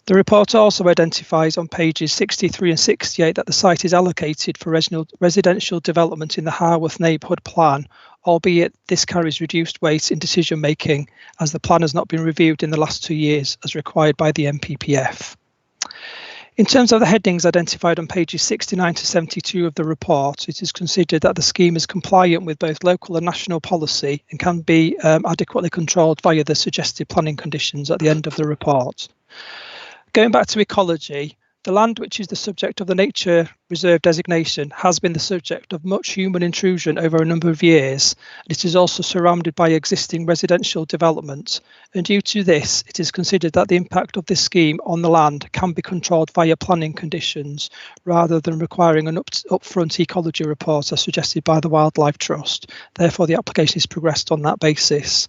Speaker 7: The report also identifies on pages 63 and 68 that the site is allocated for residential development in the Harworth Neighbourhood Plan, albeit this carries reduced weight in decision making as the plan has not been reviewed in the last 2 years as required by the NPPF. In terms of the headings identified on pages 69 to 72 of the report, it is considered that the scheme is compliant with both local and national policy and can be adequately controlled via the suggested planning conditions at the end of the report. Going back to ecology, the land which is the subject of the nature reserve designation has been the subject of much human intrusion over a number of years, and it is also surrounded by existing residential development, and due to this it is considered that the impact of this scheme on the land can be controlled via planning conditions rather than requiring an upfront ecology report as suggested by the Wildlife Trust. Therefore the application is progressed on that basis.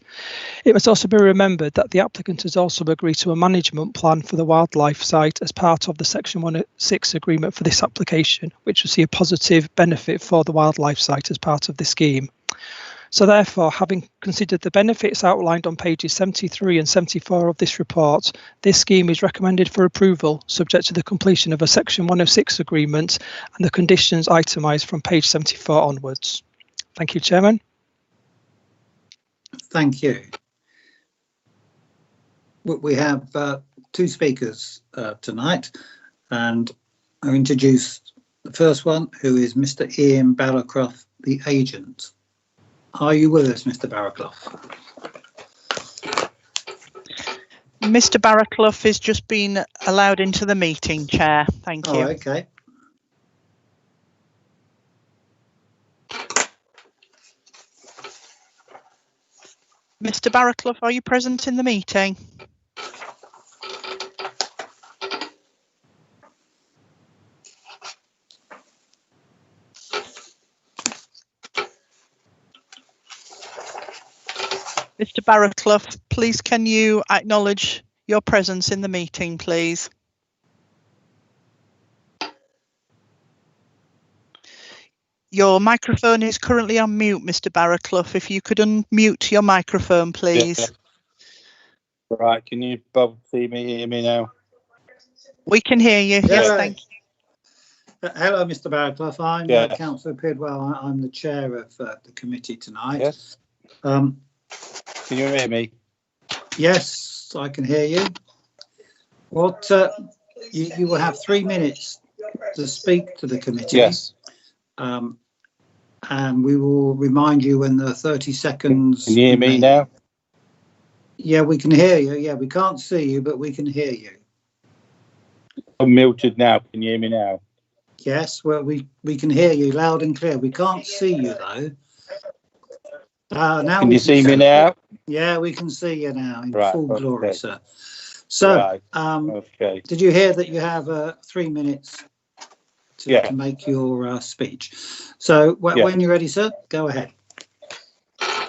Speaker 7: It must also be remembered that the applicant has also agreed to a management plan for the wildlife site as part of the Section 106 agreement for this application, which will see a positive benefit for the wildlife site as part of the scheme. So therefore, having considered the benefits outlined on pages 73 and 74 of this report, this scheme is recommended for approval subject to the completion of a Section 106 agreement and the conditions itemised from page 74 onwards. Thank you, Chairman.
Speaker 2: Thank you. We have 2 speakers tonight, and I'll introduce the first one, who is Mr. Ian Barraclough, the agent. Are you with us, Mr. Barraclough?
Speaker 10: Mr. Barraclough has just been allowed into the meeting, Chair. Thank you.
Speaker 2: Oh, okay.
Speaker 10: Mr. Barraclough, are you present in the meeting? Mr. Barraclough, please can you acknowledge your presence in the meeting, please? Your microphone is currently on mute, Mr. Barraclough. If you could unmute your microphone, please.
Speaker 16: Yeah. Right, can you both see me, hear me now?
Speaker 10: We can hear you.
Speaker 2: Yeah.
Speaker 10: Yes, thank you.
Speaker 2: Hello, Mr. Barraclough. I'm Councillor Pidwell. I'm the chair of the committee tonight.
Speaker 16: Yes. Can you hear me?
Speaker 2: Yes, I can hear you. What you will have 3 minutes to speak to the committee.
Speaker 16: Yes.
Speaker 2: And we will remind you when the 30 seconds.
Speaker 16: Can you hear me now?
Speaker 2: Yeah, we can hear you. Yeah, we can't see you, but we can hear you.
Speaker 16: I'm muted now. Can you hear me now?
Speaker 2: Yes, well, we can hear you loud and clear. We can't see you though. Now
Speaker 16: can you see me now?
Speaker 2: Yeah, we can see you now in
Speaker 16: Right,
Speaker 2: full glory,
Speaker 16: okay.
Speaker 2: sir. So,
Speaker 16: Right, okay.
Speaker 2: Did you hear that you have 3 minutes to make your speech? So, when you're ready, sir, go ahead.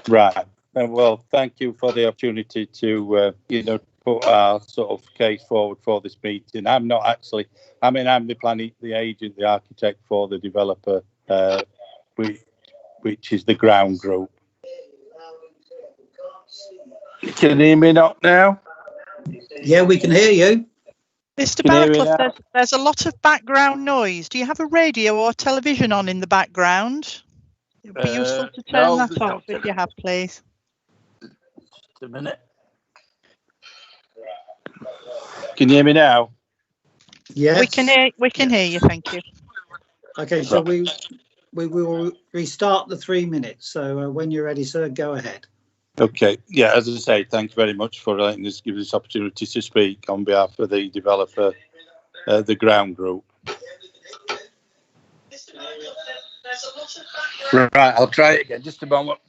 Speaker 16: Right. Well, thank you for the opportunity to, put our sort of case forward for this meeting. I'm not actually, I'm the agent, the architect for the developer, which is the Ground Group. Can you hear me not now?
Speaker 2: Yeah, we can hear you.
Speaker 10: Mr. Barraclough, there's a lot of background noise. Do you have a radio or television on in the background? It would be useful to turn that off if you have, please.
Speaker 16: Just a minute. Can you hear me now?
Speaker 2: Yes.
Speaker 10: We can hear you. Thank you.
Speaker 2: Okay, so we will restart the 3 minutes. So when you're ready, sir, go ahead.
Speaker 16: Okay. Yeah, as I say, thanks very much for letting us give this opportunity to speak on behalf of the developer, the Ground Group. Right, I'll try it again. Just a moment.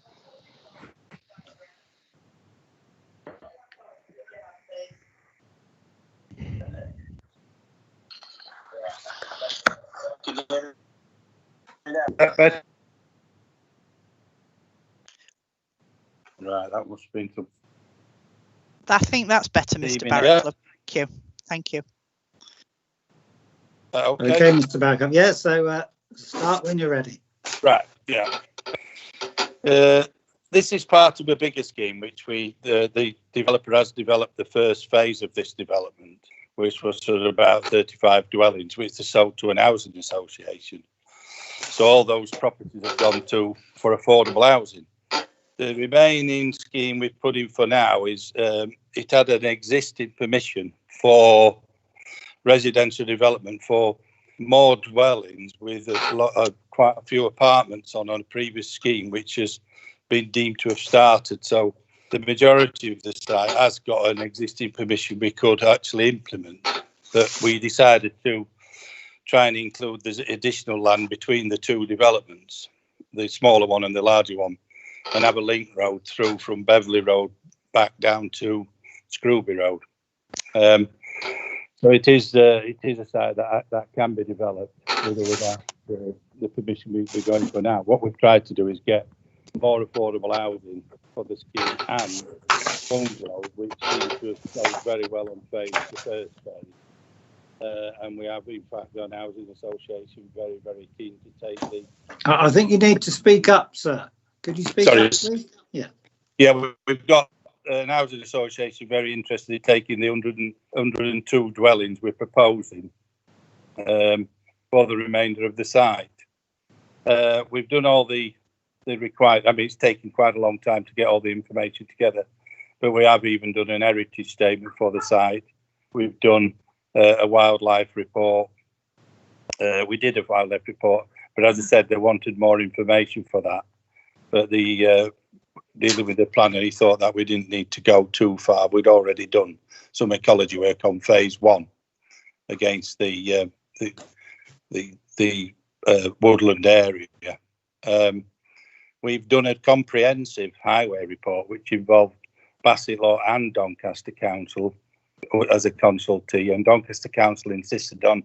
Speaker 16: Right, that must have been some.
Speaker 10: I think that's better, Mr. Barrett. Thank you. Thank you.
Speaker 2: Okay, Mr. Backup. Yeah, so start when you're ready.
Speaker 16: Right, yeah. This is part of a bigger scheme, which the developer has developed the first phase of this development, which was sort of about 35 dwellings, which are sold to an housing association. So all those properties have gone for affordable housing. The remaining scheme we've put in for now is it had an existing permission for residential development for more dwellings with quite a few apartments on a previous scheme, which has been deemed to have started. So the majority of the site has got an existing permission we could actually implement, but we decided to try and include the additional land between the two developments, the smaller one and the larger one, and have a link road through from Beverley Road back down to Scrooby Road. So it is a site that can be developed without the permission we're going for now. What we've tried to do is get more affordable housing for the scheme and bungalows, which seems to have sold very well on phase, the first phase. And we have, in fact, the Housing Association very, very keen to take the...
Speaker 2: I think you need to speak up, sir. Could you speak up, please? Yeah.
Speaker 16: Yeah, we've got an housing association very interested in taking the 102 dwellings we're proposing for the remainder of the site. We've done all the required, I mean, it's taken quite a long time to get all the information together, but we have even done an heritage statement for the site. We've done a wildlife report. We did a wildlife report, but as I said, they wanted more information for that. But the dealing with the planner, he thought that we didn't need to go too far. We'd already done some ecology work on phase 1 against the woodland area. We've done a comprehensive highway report, which involved Bassetlaw and Doncaster Council as a consultee, and Doncaster Council insisted on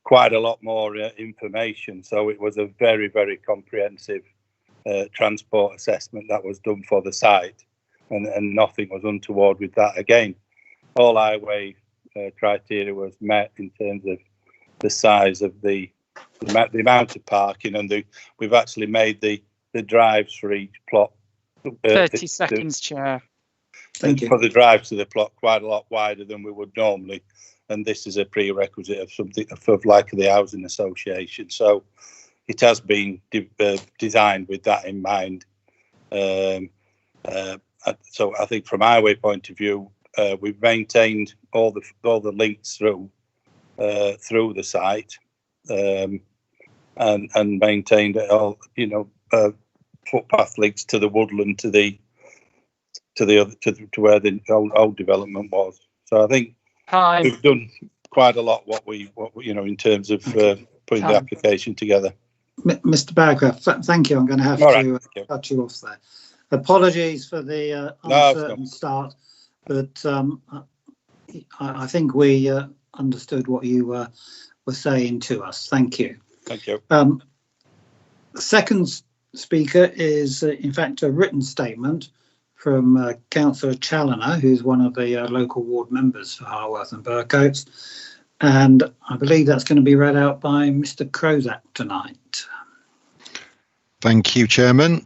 Speaker 16: quite a lot more information. So it was a very, very comprehensive transport assessment that was done for the site, and nothing was untoward with that. Again, all highway criteria was met in terms of the size of the amount of parking, and we've actually made the drives for each plot.
Speaker 1: 30 seconds, Chair.
Speaker 2: Thank you.
Speaker 16: For the drives to the plot quite a lot wider than we would normally, and this is a prerequisite of something of like the housing association. So it has been designed with that in mind. So I think from highway point of view, we've maintained all the links through the site, and maintained all, footpath links to the woodland, to where the old development was. So I think we've done quite a lot what we in terms of putting the application together.
Speaker 2: Mr. Barcroft, thank you. I'm going to have to cut you off there. Apologies for the uncertain start, but I think we understood what you were saying to us. Thank you.
Speaker 16: Thank you.
Speaker 2: The second speaker is, in fact, a written statement from Councillor Challoner, who's one of the local ward members for Harworth and Burcoats. And I believe that's going to be read out by Mr. Crozak tonight.
Speaker 6: Thank you, Chairman.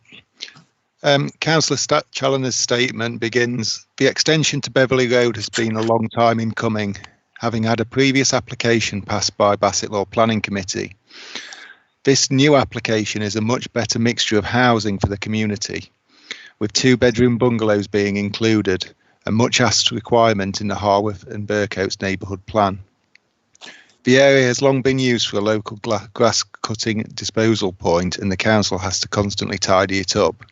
Speaker 6: Councillor Challoner's statement begins, the extension to Beverley Road has been a long time in coming, having had a previous application passed by Bassetlaw Planning Committee. This new application is a much better mixture of housing for the community, with 2-bedroom bungalows being included, a much asked requirement in the Harworth and Burcoats neighbourhood plan. The area has long been used for a local grass cutting disposal point, and the council has to constantly tidy it up.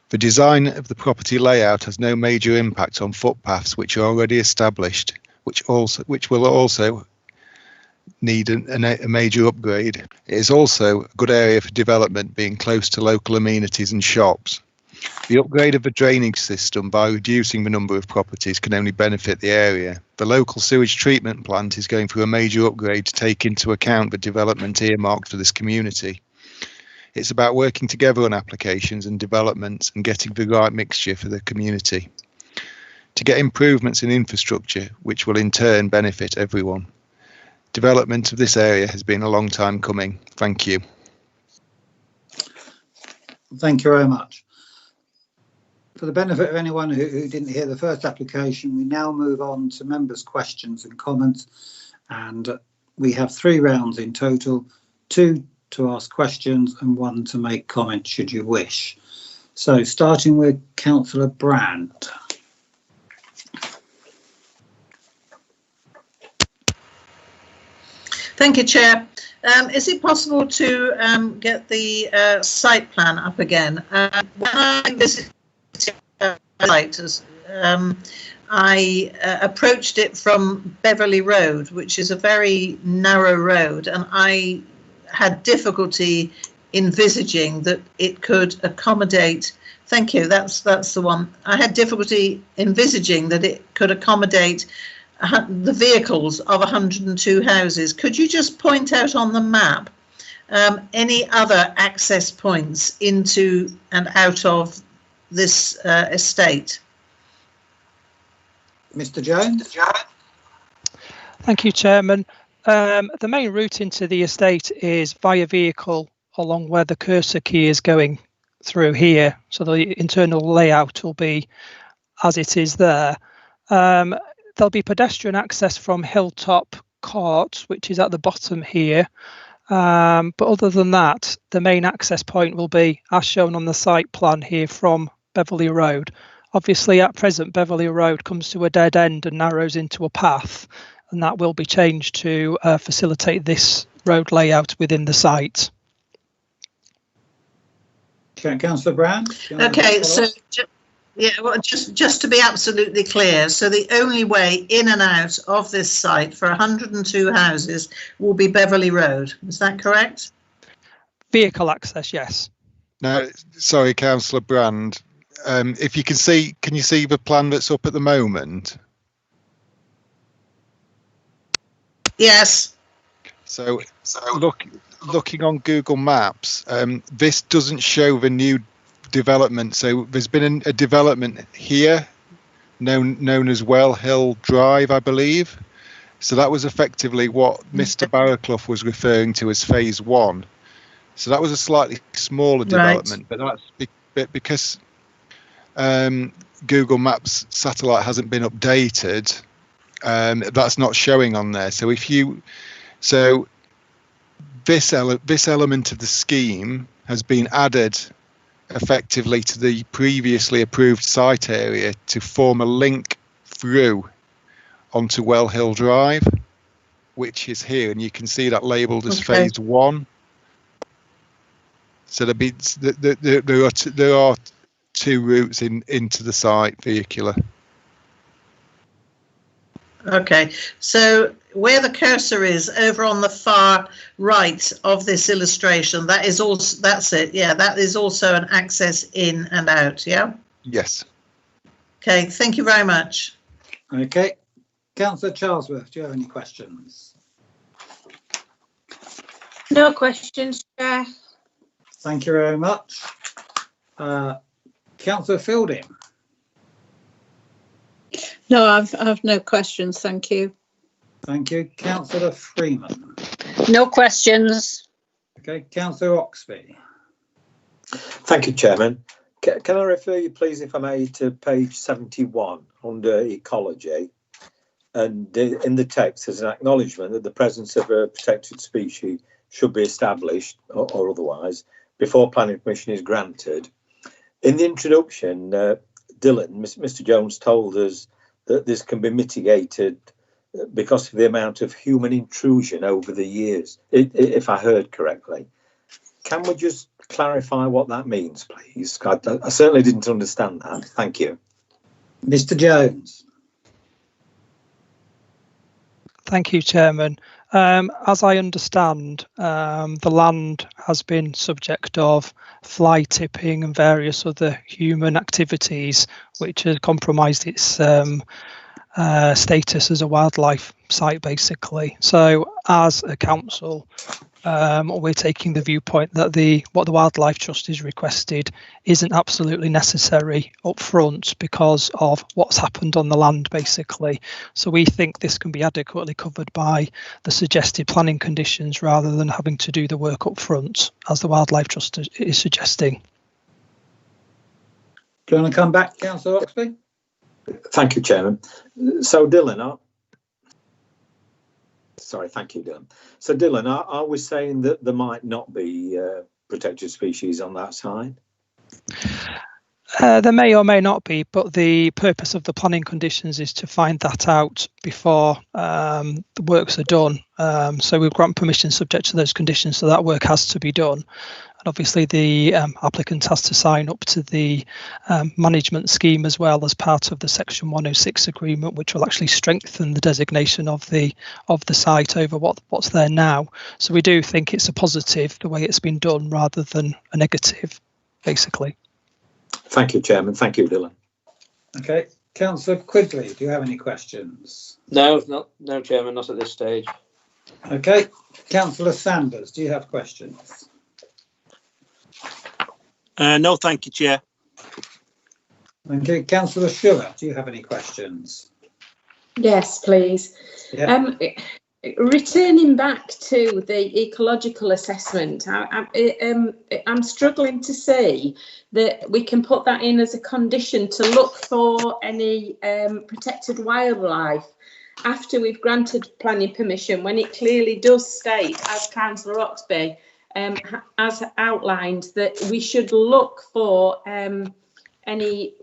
Speaker 6: The design of the property layout has no major impact on footpaths which are already established, which will also need a major upgrade. It is also a good area for development, being close to local amenities and shops. The upgrade of the drainage system by reducing the number of properties can only benefit the area. The local sewage treatment plant is going through a major upgrade to take into account the development earmarked for this community. It's about working together on applications and developments and getting the right mixture for the community to get improvements in infrastructure, which will in turn benefit everyone. Development of this area has been a long time coming. Thank you.
Speaker 2: Thank you very much. For the benefit of anyone who didn't hear the first application, we now move on to members' questions and comments, and we have 3 rounds in total, 2 to ask questions and 1 to make comments should you wish. So starting with Councillor Brand.
Speaker 13: Thank you, Chair. Is it possible to get the site plan up again? When I visited the site, I approached it from Beverley Road, which is a very narrow road, and I had difficulty envisaging that it could accommodate. Thank you. That's the one. I had difficulty envisaging that it could accommodate the vehicles of 102 houses. Could you just point out on the map any other access points into and out of this estate?
Speaker 2: Mr. Jones.
Speaker 7: Thank you, Chairman. The main route into the estate is via vehicle along where the cursor key is going through here. So the internal layout will be as it is there. There'll be pedestrian access from Hilltop Court, which is at the bottom here. But other than that, the main access point will be as shown on the site plan here from Beverley Road. Obviously, at present, Beverley Road comes to a dead end and narrows into a path, and that will be changed to facilitate this road layout within the site.
Speaker 2: Councillor Brown.
Speaker 13: Okay, so yeah, well, just to be absolutely clear, so the only way in and out of this site for 102 houses will be Beverley Road. Is that correct?
Speaker 7: Vehicle access, yes.
Speaker 6: No, sorry, Councillor Brand. If you can you see the plan that's up at the moment?
Speaker 13: Yes.
Speaker 6: So looking on Google Maps, this doesn't show the new development. So there's been a development here known as Well Hill Drive, I believe. So that was effectively what Mr. Barraclough was referring to as phase 1. So that was a slightly smaller development, but that's because Google Maps satellite hasn't been updated. That's not showing on there. So this element of the scheme has been added effectively to the previously approved site area to form a link through onto Well Hill Drive, which is here, and you can see that labelled as phase 1. So there are 2 routes into the site vehicular.
Speaker 13: Okay, so where the cursor is over on the far right of this illustration, that is also, that's it. Yeah, that is also an access in and out. Yeah.
Speaker 6: Yes.
Speaker 13: Okay, thank you very much.
Speaker 2: Okay, Councillor Charlesworth, do you have any questions?
Speaker 3: No questions, Chair.
Speaker 2: Thank you very much. Councillor Fielding.
Speaker 14: No, I've no questions, thank you.
Speaker 2: Thank you. Councillor Freeman.
Speaker 9: No questions.
Speaker 2: Okay, Councillor Oxby.
Speaker 4: Thank you, Chairman. Can I refer you, please, if I may, to page 71 under ecology? And in the text, there's an acknowledgement that the presence of a protected species should be established, or otherwise, before planning permission is granted. In the introduction, Dylan, Mr. Jones told us that this can be mitigated because of the amount of human intrusion over the years, if I heard correctly. Can we just clarify what that means, please? I certainly didn't understand that. Thank you.
Speaker 2: Mr. Jones.
Speaker 7: Thank you, Chairman. As I understand, the land has been subject of fly tipping and various other human activities which have compromised its status as a wildlife site, basically. So as a council, we're taking the viewpoint that what the Wildlife Trust is requested isn't absolutely necessary up front because of what's happened on the land, basically. So we think this can be adequately covered by the suggested planning conditions rather than having to do the work up front, as the Wildlife Trust is suggesting.
Speaker 2: Do you want to come back, Councillor Oxley?
Speaker 4: Thank you, Chairman. So, Dylan, sorry, thank you, Dylan. So, Dylan, are we saying that there might not be protected species on that side?
Speaker 7: There may or may not be, but the purpose of the planning conditions is to find that out before the works are done. So we grant permission subject to those conditions, so that work has to be done. And obviously the applicant has to sign up to the management scheme as well as part of the Section 106 agreement, which will actually strengthen the designation of the site over what's there now. So we do think it's a positive the way it's been done rather than a negative, basically.
Speaker 4: Thank you, Chairman. Thank you, Dylan.
Speaker 2: Okay, Councillor Quigley, do you have any questions?
Speaker 8: No, Chairman, not at this stage.
Speaker 2: Okay, Councillor Sanders, do you have questions?
Speaker 15: No, thank you, Chair.
Speaker 2: Thank you. Councillor Sugar, do you have any questions?
Speaker 3: Yes, please.
Speaker 2: Yeah.
Speaker 3: Returning back to the ecological assessment, I'm struggling to see that we can put that in as a condition to look for any protected wildlife after we've granted planning permission, when it clearly does state, as Councillor Oxby has outlined, that we should look for any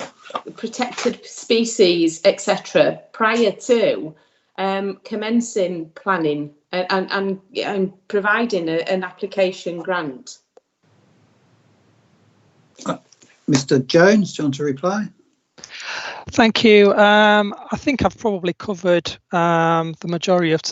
Speaker 3: protected species, etc., prior to commencing planning and providing an application grant.
Speaker 2: Mr. Jones, do you want to reply?
Speaker 7: Thank you. I think I've probably covered the majority of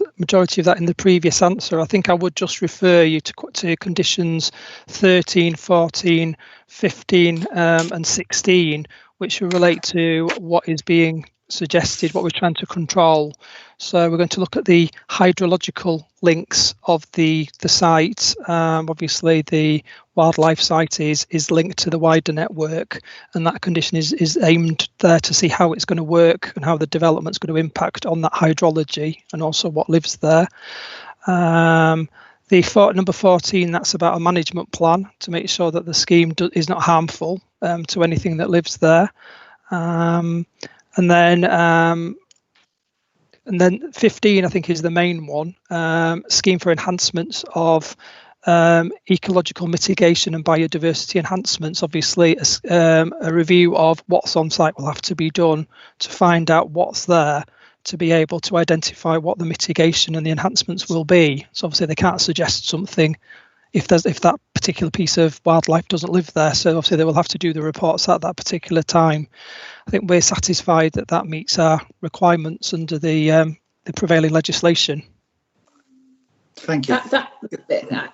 Speaker 7: that in the previous answer. I think I would just refer you to conditions 13, 14, 15 and 16, which relate to what is being suggested, what we're trying to control. So we're going to look at the hydrological links of the site. Obviously the wildlife site is linked to the wider network, and that condition is aimed there to see how it's going to work and how the development's going to impact on that hydrology and also what lives there. Number 14, that's about a management plan to make sure that the scheme is not harmful to anything that lives there. And then 15, I think, is the main one, scheme for enhancements of ecological mitigation and biodiversity enhancements. Obviously, a review of what's on site will have to be done to find out what's there to be able to identify what the mitigation and the enhancements will be. So obviously they can't suggest something if that particular piece of wildlife doesn't live there. So obviously they will have to do the reports at that particular time. I think we're satisfied that that meets our requirements under the prevailing legislation.
Speaker 2: Thank you.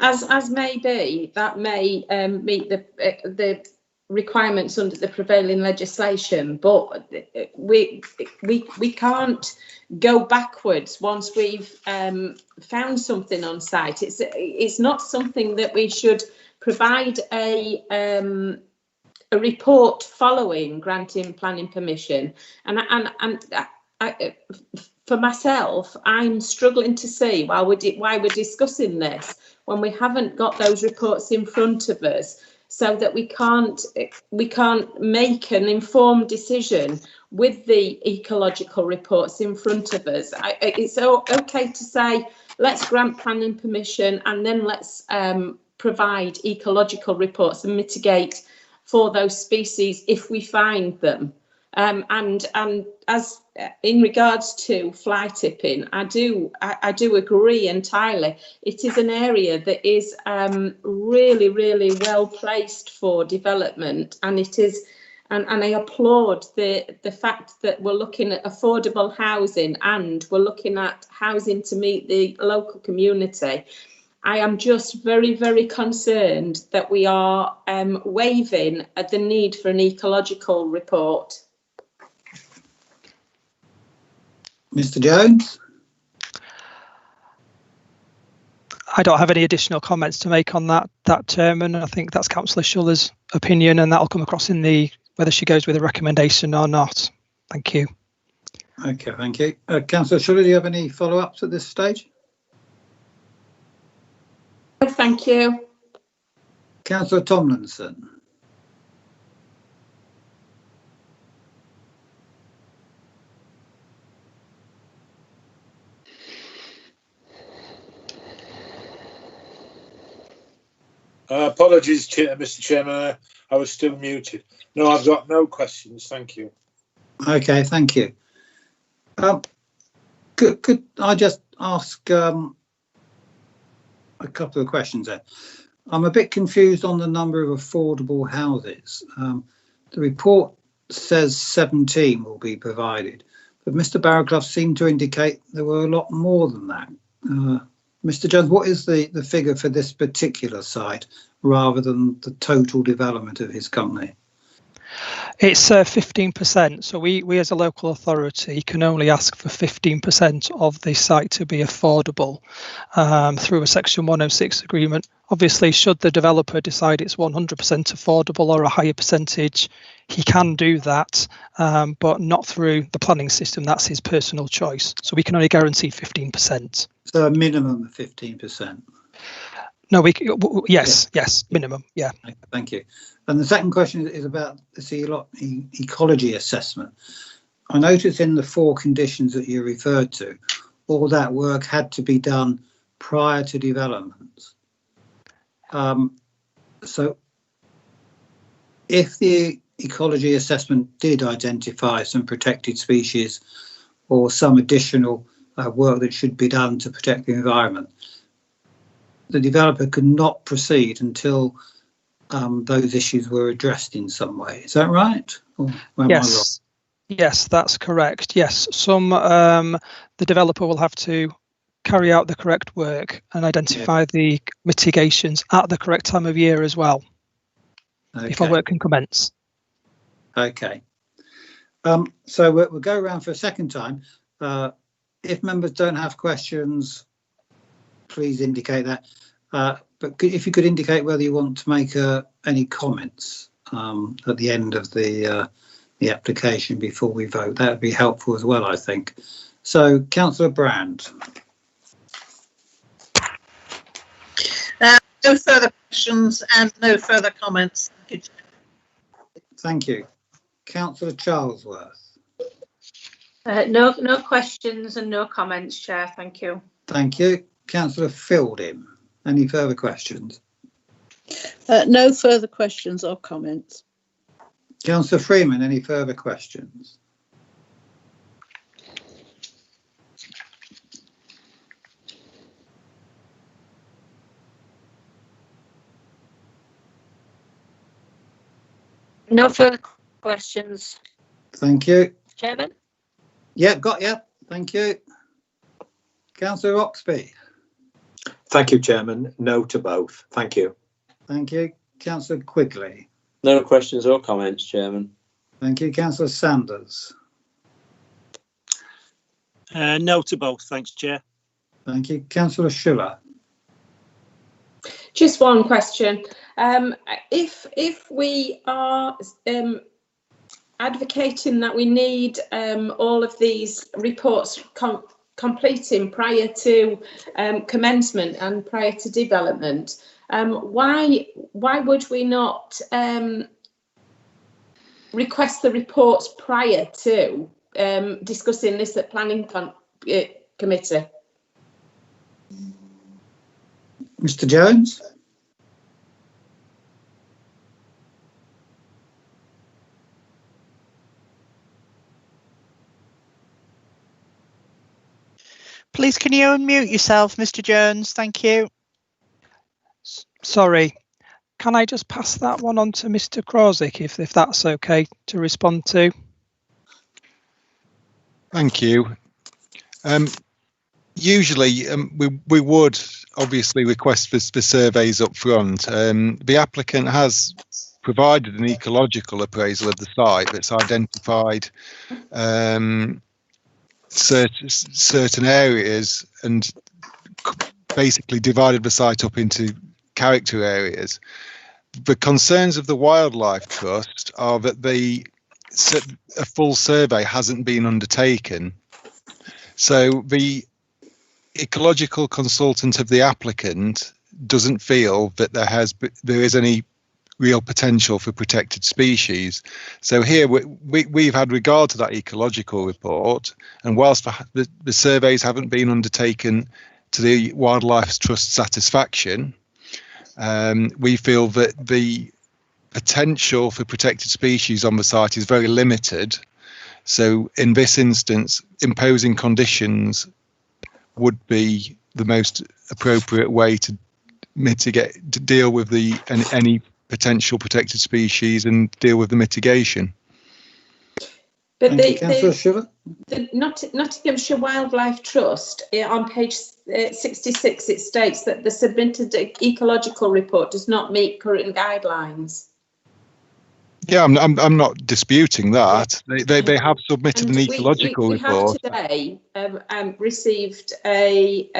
Speaker 3: As may be, that may meet the requirements under the prevailing legislation, but we can't go backwards once we've found something on site. It's not something that we should provide a report following granting planning permission. And for myself, I'm struggling to see why we're discussing this when we haven't got those reports in front of us, so that we can't make an informed decision with the ecological reports in front of us. It's okay to say, let's grant planning permission and then let's provide ecological reports and mitigate for those species if we find them. And as in regards to fly tipping, I do agree entirely. It is an area that is really, really well placed for development, and it is. And I applaud the fact that we're looking at affordable housing and we're looking at housing to meet the local community. I am just very, very concerned that we are waiving the need for an ecological report.
Speaker 2: Mr. Jones?
Speaker 7: I don't have any additional comments to make on that, Chairman. I think that's Councillor Schuller's opinion, and that'll come across in whether she goes with a recommendation or not. Thank you.
Speaker 2: Okay, thank you. Councillor Schuller, do you have any follow-ups at this stage?
Speaker 3: Thank you.
Speaker 2: Councillor Tomlinson.
Speaker 11: Apologies, Mr. Chairman. I was still muted. No, I've got no questions. Thank you.
Speaker 2: Okay, thank you. Could I just ask a couple of questions there? I'm a bit confused on the number of affordable houses. The report says 17 will be provided, but Mr. Barrowclough seemed to indicate there were a lot more than that. Mr. Jones, what is the figure for this particular site rather than the total development of his company?
Speaker 7: It's 15%. So we as a local authority can only ask for 15% of the site to be affordable through a Section 106 agreement. Obviously, should the developer decide it's 100% affordable or a higher percentage, he can do that, but not through the planning system. That's his personal choice. So we can only guarantee 15%.
Speaker 2: So a minimum of 15%?
Speaker 7: No, yes, minimum, yeah.
Speaker 2: Thank you. And the second question is about this ecology assessment. I noticed in the 4 conditions that you referred to, all that work had to be done prior to development. So if the ecology assessment did identify some protected species or some additional work that should be done to protect the environment, the developer could not proceed until those issues were addressed in some way. Is that right? Or am I wrong?
Speaker 7: Yes, that's correct. Yes, the developer will have to carry out the correct work and identify the mitigations at the correct time of year as well, before work can commence.
Speaker 2: Okay. So we'll go around for a second time. If members don't have questions, please indicate that. But if you could indicate whether you want to make any comments at the end of the application before we vote, that would be helpful as well, I think. So, Councillor Brand.
Speaker 13: No further questions and no further comments.
Speaker 2: Thank you. Councillor Charlesworth.
Speaker 9: No questions and no comments, Chair. Thank you.
Speaker 2: Thank you. Councillor Fielding. Any further questions?
Speaker 14: No further questions or comments.
Speaker 2: Councillor Freeman, any further questions?
Speaker 9: No further questions.
Speaker 2: Thank you.
Speaker 9: Chairman?
Speaker 2: Yeah, got you. Thank you. Councillor Oxby.
Speaker 4: Thank you, Chairman. No to both. Thank you.
Speaker 2: Thank you. Councillor Quigley.
Speaker 8: No questions or comments, Chairman.
Speaker 2: Thank you. Councillor Sanders.
Speaker 15: No to both. Thanks, Chair.
Speaker 2: Thank you. Councillor Schuller.
Speaker 3: Just one question. If we are advocating that we need all of these reports completing prior to commencement and prior to development, why would we not request the reports prior to discussing this at planning committee?
Speaker 2: Mr. Jones.
Speaker 10: Please, can you unmute yourself, Mr. Jones? Thank you.
Speaker 7: Sorry. Can I just pass that one on to Mr. Krozik, if that's okay to respond to?
Speaker 6: Thank you. Usually, we would obviously request for surveys up front. The applicant has provided an ecological appraisal of the site that's identified certain areas and basically divided the site up into character areas. The concerns of the Wildlife Trust are that a full survey hasn't been undertaken. So the ecological consultant of the applicant doesn't feel that there is any real potential for protected species. So here we've had regard to that ecological report, and whilst the surveys haven't been undertaken to the Wildlife Trust's satisfaction, we feel that the potential for protected species on the site is very limited. So in this instance, imposing conditions would be the most appropriate way to deal with any potential protected species and deal with the mitigation.
Speaker 3: But the Nottinghamshire Wildlife Trust, on page 66, it states that the submitted ecological report does not meet current guidelines.
Speaker 6: Yeah, I'm not disputing that. They have submitted an ecological report.
Speaker 3: We have today received a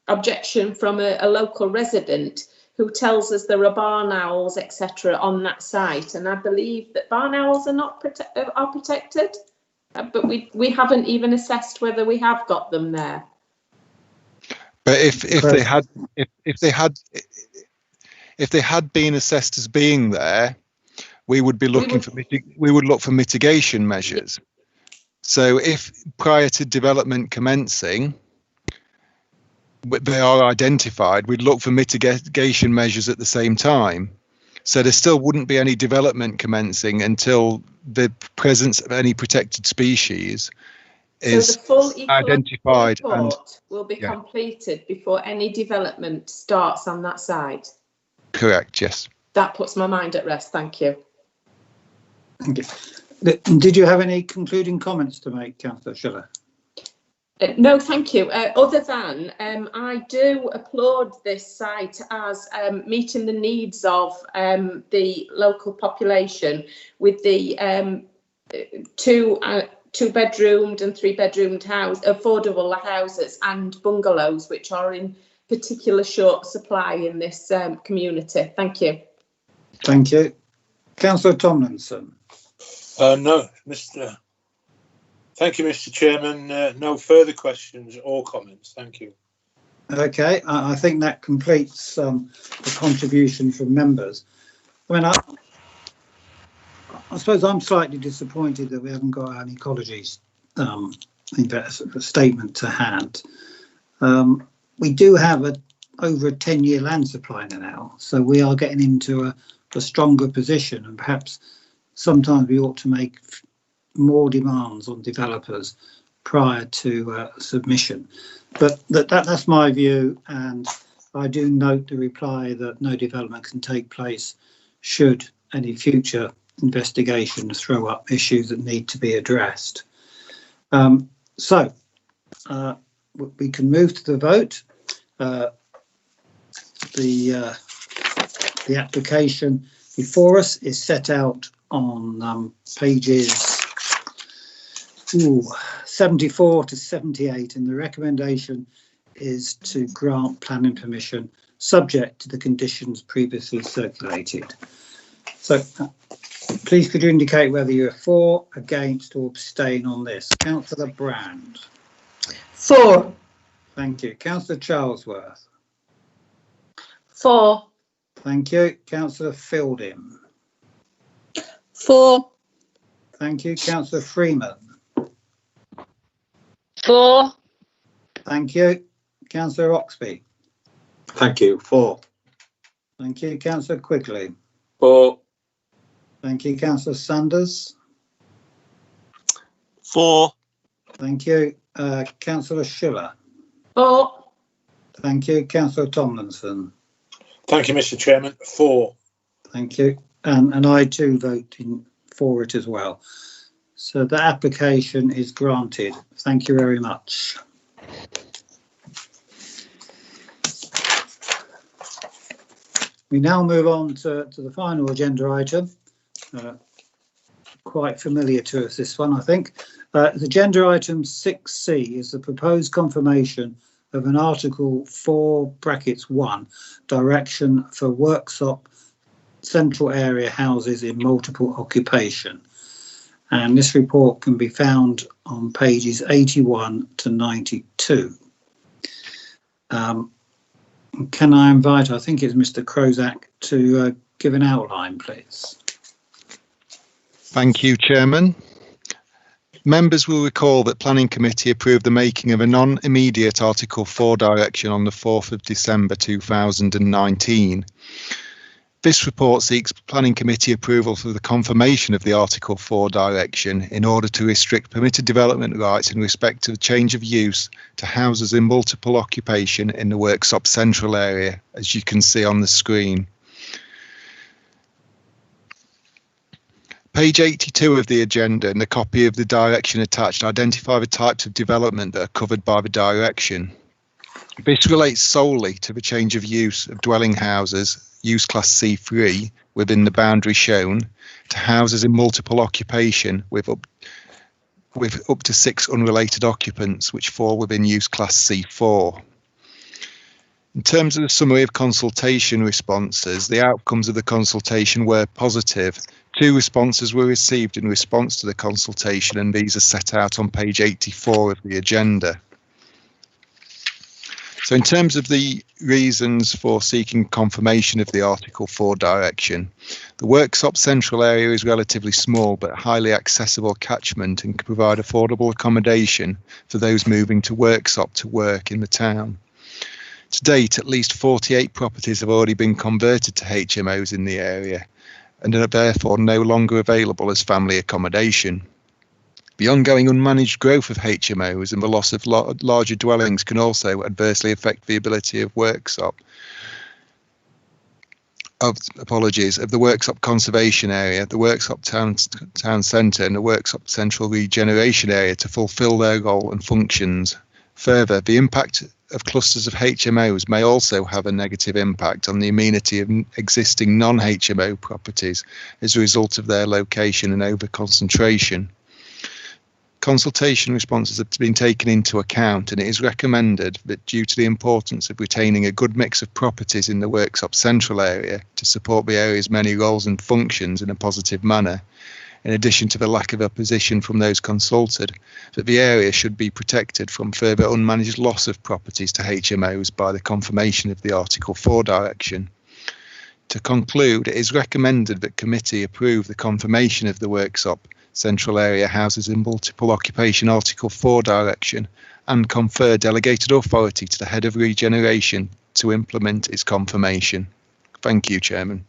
Speaker 3: objection from a local resident who tells us there are barn owls, etc., on that site, and I believe that barn owls are not protected, but we haven't even assessed whether we have got them there.
Speaker 6: But if they had been assessed as being there, we would be looking we would look for mitigation measures. So if prior to development commencing they are identified, we'd look for mitigation measures at the same time. So there still wouldn't be any development commencing until the presence of any protected species is
Speaker 3: so the full
Speaker 6: identified
Speaker 3: and will be completed before any development starts on that site.
Speaker 6: Correct, yes.
Speaker 3: That puts my mind at rest. Thank you.
Speaker 2: Thank you. Did you have any concluding comments to make, Councillor Schiller?
Speaker 3: No, thank you. Other than I do applaud this site as meeting the needs of the local population with the two-bedroomed and three-bedroomed affordable houses and bungalows, which are in particular short supply in this community. Thank you.
Speaker 2: Thank you. Councillor Tomlinson.
Speaker 17: No, Thank you, Mr. Chairman. No further questions or comments. Thank you.
Speaker 2: Okay, I think that completes the contribution from members. I mean, I suppose I'm slightly disappointed that we haven't got an ecology statement to hand. We do have over a 10-year land supply now, so we are getting into a stronger position, and perhaps sometimes we ought to make more demands on developers prior to submission. But that's my view, and I do note the reply that no development can take place should any future investigations throw up issues that need to be addressed. So we can move to the vote. The application before us is set out on pages 74 to 78, and the recommendation is to grant planning permission subject to the conditions previously circulated. So please could you indicate whether you're for, against or abstain on this? Councillor Brand.
Speaker 13: For.
Speaker 2: Thank you. Councillor Charlesworth.
Speaker 3: For.
Speaker 2: Thank you. Councillor Fielding.
Speaker 14: For.
Speaker 2: Thank you. Councillor Freeman.
Speaker 9: For.
Speaker 2: Thank you. Councillor Oxby.
Speaker 4: Thank you. For.
Speaker 2: Thank you. Councillor Quigley.
Speaker 17: For.
Speaker 2: Thank you. Councillor Sanders.
Speaker 15: For.
Speaker 2: Thank you. Councillor Schiller.
Speaker 3: For.
Speaker 2: Thank you. Councillor Tomlinson.
Speaker 17: Thank you, Mr. Chairman. For.
Speaker 2: Thank you. And I too vote for it as well. So the application is granted. Thank you very much. We now move on to the final agenda item. Quite familiar to us, this one, I think. The agenda item 6C is the proposed confirmation of an Article 4(1) direction for workshop central area houses in multiple occupation. And this report can be found on pages 81 to 92. Can I invite, I think it's Mr. Crozak, to give an outline, please?
Speaker 6: Thank you, Chairman. Members will recall that Planning Committee approved the making of a non-immediate Article 4 direction on the 4th of December 2019. This report seeks Planning Committee approval for the confirmation of the Article 4 direction in order to restrict permitted development rights in respect of change of use to houses in multiple occupation in the Worksop Central area, as you can see on the screen. Page 82 of the agenda and the copy of the direction attached identify the types of development that are covered by the direction. This relates solely to the change of use of dwelling houses, use class C3, within the boundary shown, to houses in multiple occupation with up to 6 unrelated occupants, which fall within use class C4. In terms of the summary of consultation responses, the outcomes of the consultation were positive. 2 responses were received in response to the consultation, and these are set out on page 84 of the agenda. So in terms of the reasons for seeking confirmation of the Article 4 direction, the Worksop Central area is relatively small but highly accessible catchment and can provide affordable accommodation for those moving to Worksop to work in the town. To date, at least 48 properties have already been converted to HMOs in the area and are therefore no longer available as family accommodation. The ongoing unmanaged growth of HMOs and the loss of larger dwellings can also adversely affect the ability of Worksop, of the Worksop Conservation Area, the Worksop Town Centre and the Worksop Central Regeneration Area to fulfil their role and functions. Further, the impact of clusters of HMOs may also have a negative impact on the amenity of existing non-HMO properties as a result of their location and over-concentration. Consultation responses have been taken into account, and it is recommended that due to the importance of retaining a good mix of properties in the Worksop Central area to support the area's many roles and functions in a positive manner, in addition to the lack of opposition from those consulted, that the area should be protected from further unmanaged loss of properties to HMOs by the confirmation of the Article 4 direction. To conclude, it is recommended that committee approve the confirmation of the Worksop Central area houses in multiple occupation Article 4 direction and confer delegated authority to the head of regeneration to implement its confirmation. Thank you, Chairman.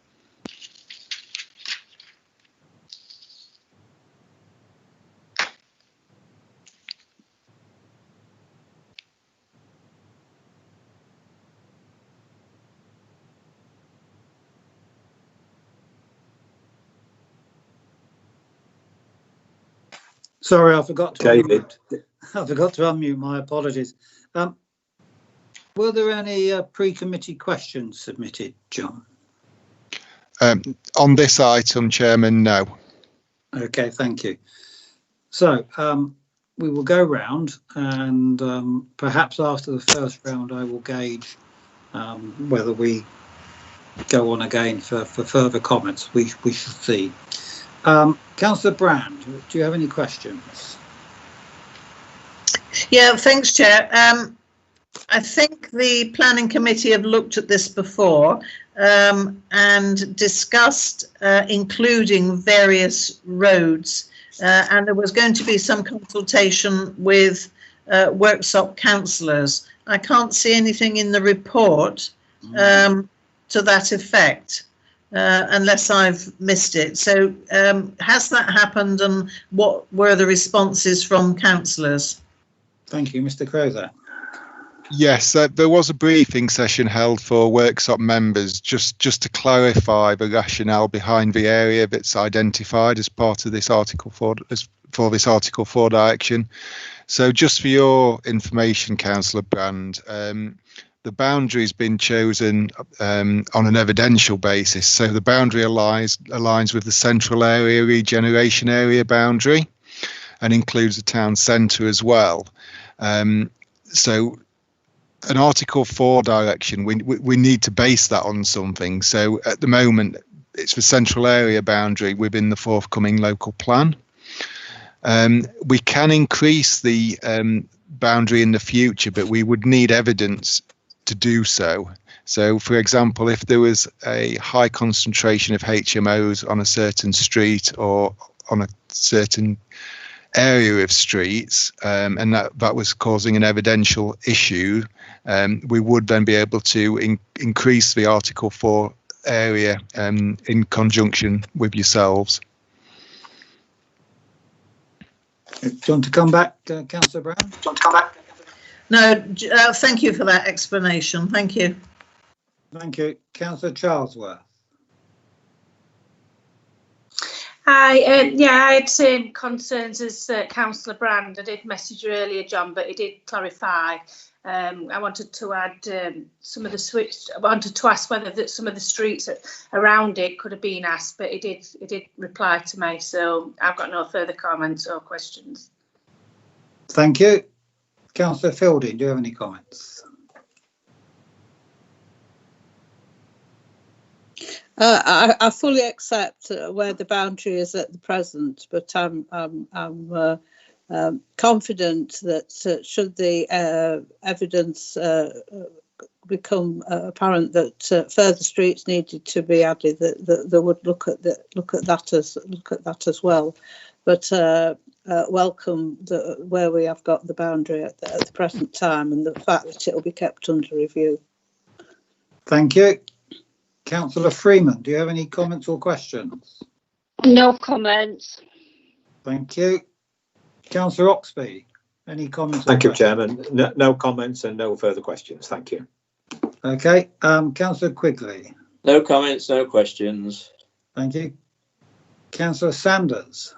Speaker 2: Sorry, I forgot to unmute. My apologies. Were there any pre-committee questions submitted, John?
Speaker 6: On this item, Chairman, no.
Speaker 2: Okay, thank you. So we will go round, and perhaps after the first round I will gauge whether we go on again for further comments. We shall see. Councillor Brand, do you have any questions?
Speaker 13: Yeah, thanks, Chair. I think the Planning Committee have looked at this before and discussed including various roads, and there was going to be some consultation with Worksop councillors. I can't see anything in the report to that effect. Unless I've missed it. So has that happened, and what were the responses from councillors?
Speaker 2: Thank you, Mr. Crozat.
Speaker 6: Yes, there was a briefing session held for workshop members just to clarify the rationale behind the area that's identified as part of this Article 4 this Article 4 direction. So just for your information, Councillor Brand, the boundary has been chosen on an evidential basis. So the boundary aligns with the central area regeneration area boundary and includes the town centre as well. So an Article 4 direction, we need to base that on something. So at the moment, it's the central area boundary within the forthcoming local plan. We can increase the boundary in the future, but we would need evidence to do so. So, for example, if there was a high concentration of HMOs on a certain street or on a certain area of streets, and that was causing an evidential issue, we would then be able to increase the Article 4 area in conjunction with yourselves.
Speaker 2: Do you want to come back, Councillor Brown? Do you want to come back?
Speaker 13: No, thank you for that explanation. Thank you.
Speaker 2: Thank you. Councillor Charlesworth.
Speaker 18: Hi, yeah, I had same concerns as Councillor Brand. I did message you earlier, John, but he did clarify. I wanted to add some of the switch. I wanted to ask whether some of the streets around it could have been asked, but he did reply to me. So I've got no further comments or questions.
Speaker 2: Thank you. Councillor Fielding, do you have any comments?
Speaker 14: I fully accept where the boundary is at the present, but I'm confident that should the evidence become apparent that further streets needed to be added, that they would look at that as well. But welcome where we have got the boundary at the present time, and the fact that it will be kept under review.
Speaker 2: Thank you. Councillor Freeman, do you have any comments or questions?
Speaker 9: No comments.
Speaker 2: Thank you. Councillor Oxby, any comments?
Speaker 4: Thank you, Chairman. No comments and no further questions. Thank you.
Speaker 2: Okay. Councillor Quigley.
Speaker 8: No comments, no questions.
Speaker 2: Thank you. Councillor Sanders.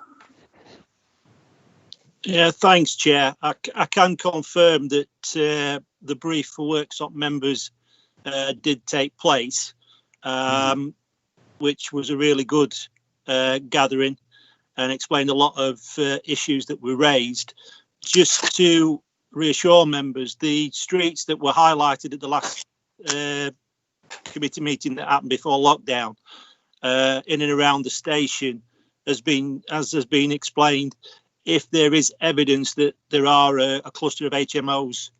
Speaker 15: Yeah, thanks, Chair. I can confirm that the brief for workshop members did take place, which was a really good gathering and explained a lot of issues that were raised. Just to reassure members, the streets that were highlighted at the last committee meeting that happened before lockdown in and around the station has been explained. If there is evidence that there are a cluster of HMOs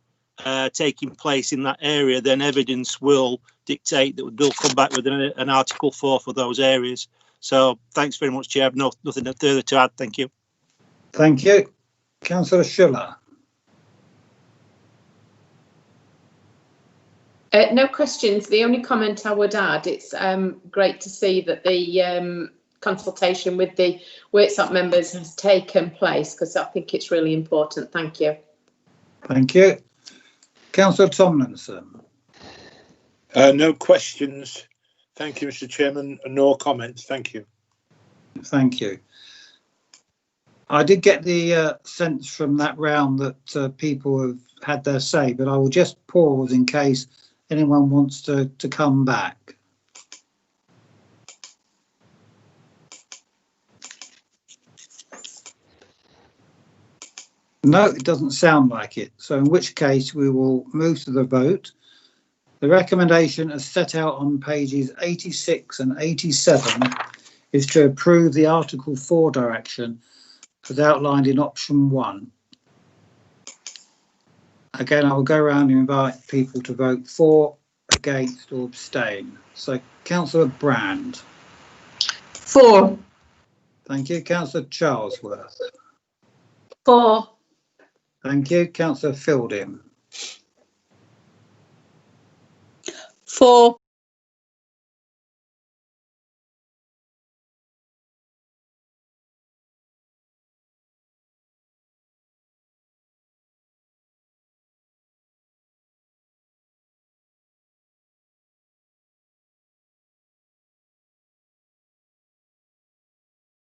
Speaker 15: taking place in that area, then evidence will dictate that they'll come back with an Article 4 for those areas. So thanks very much, Chair. Nothing further to add. Thank you.
Speaker 2: Thank you. Councillor Schiller.
Speaker 3: No questions. The only comment I would add, it's great to see that the consultation with the workshop members has taken place, because I think it's really important. Thank you.
Speaker 2: Thank you. Councillor Tomlinson.
Speaker 17: No questions. Thank you, Mr. Chairman. No comments. Thank you.
Speaker 2: Thank you. I did get the sense from that round that people have had their say, but I will just pause in case anyone wants to come back. No, it doesn't sound like it. So in which case we will move to the vote. The recommendation as set out on pages 86 and 87 is to approve the Article 4 direction as outlined in option 1. Again, I will go around and invite people to vote for, against or abstain. So Councillor Brand.
Speaker 13: For.
Speaker 2: Thank you. Councillor Charlesworth.
Speaker 18: For.
Speaker 2: Thank you. Councillor Fielding.
Speaker 14: For.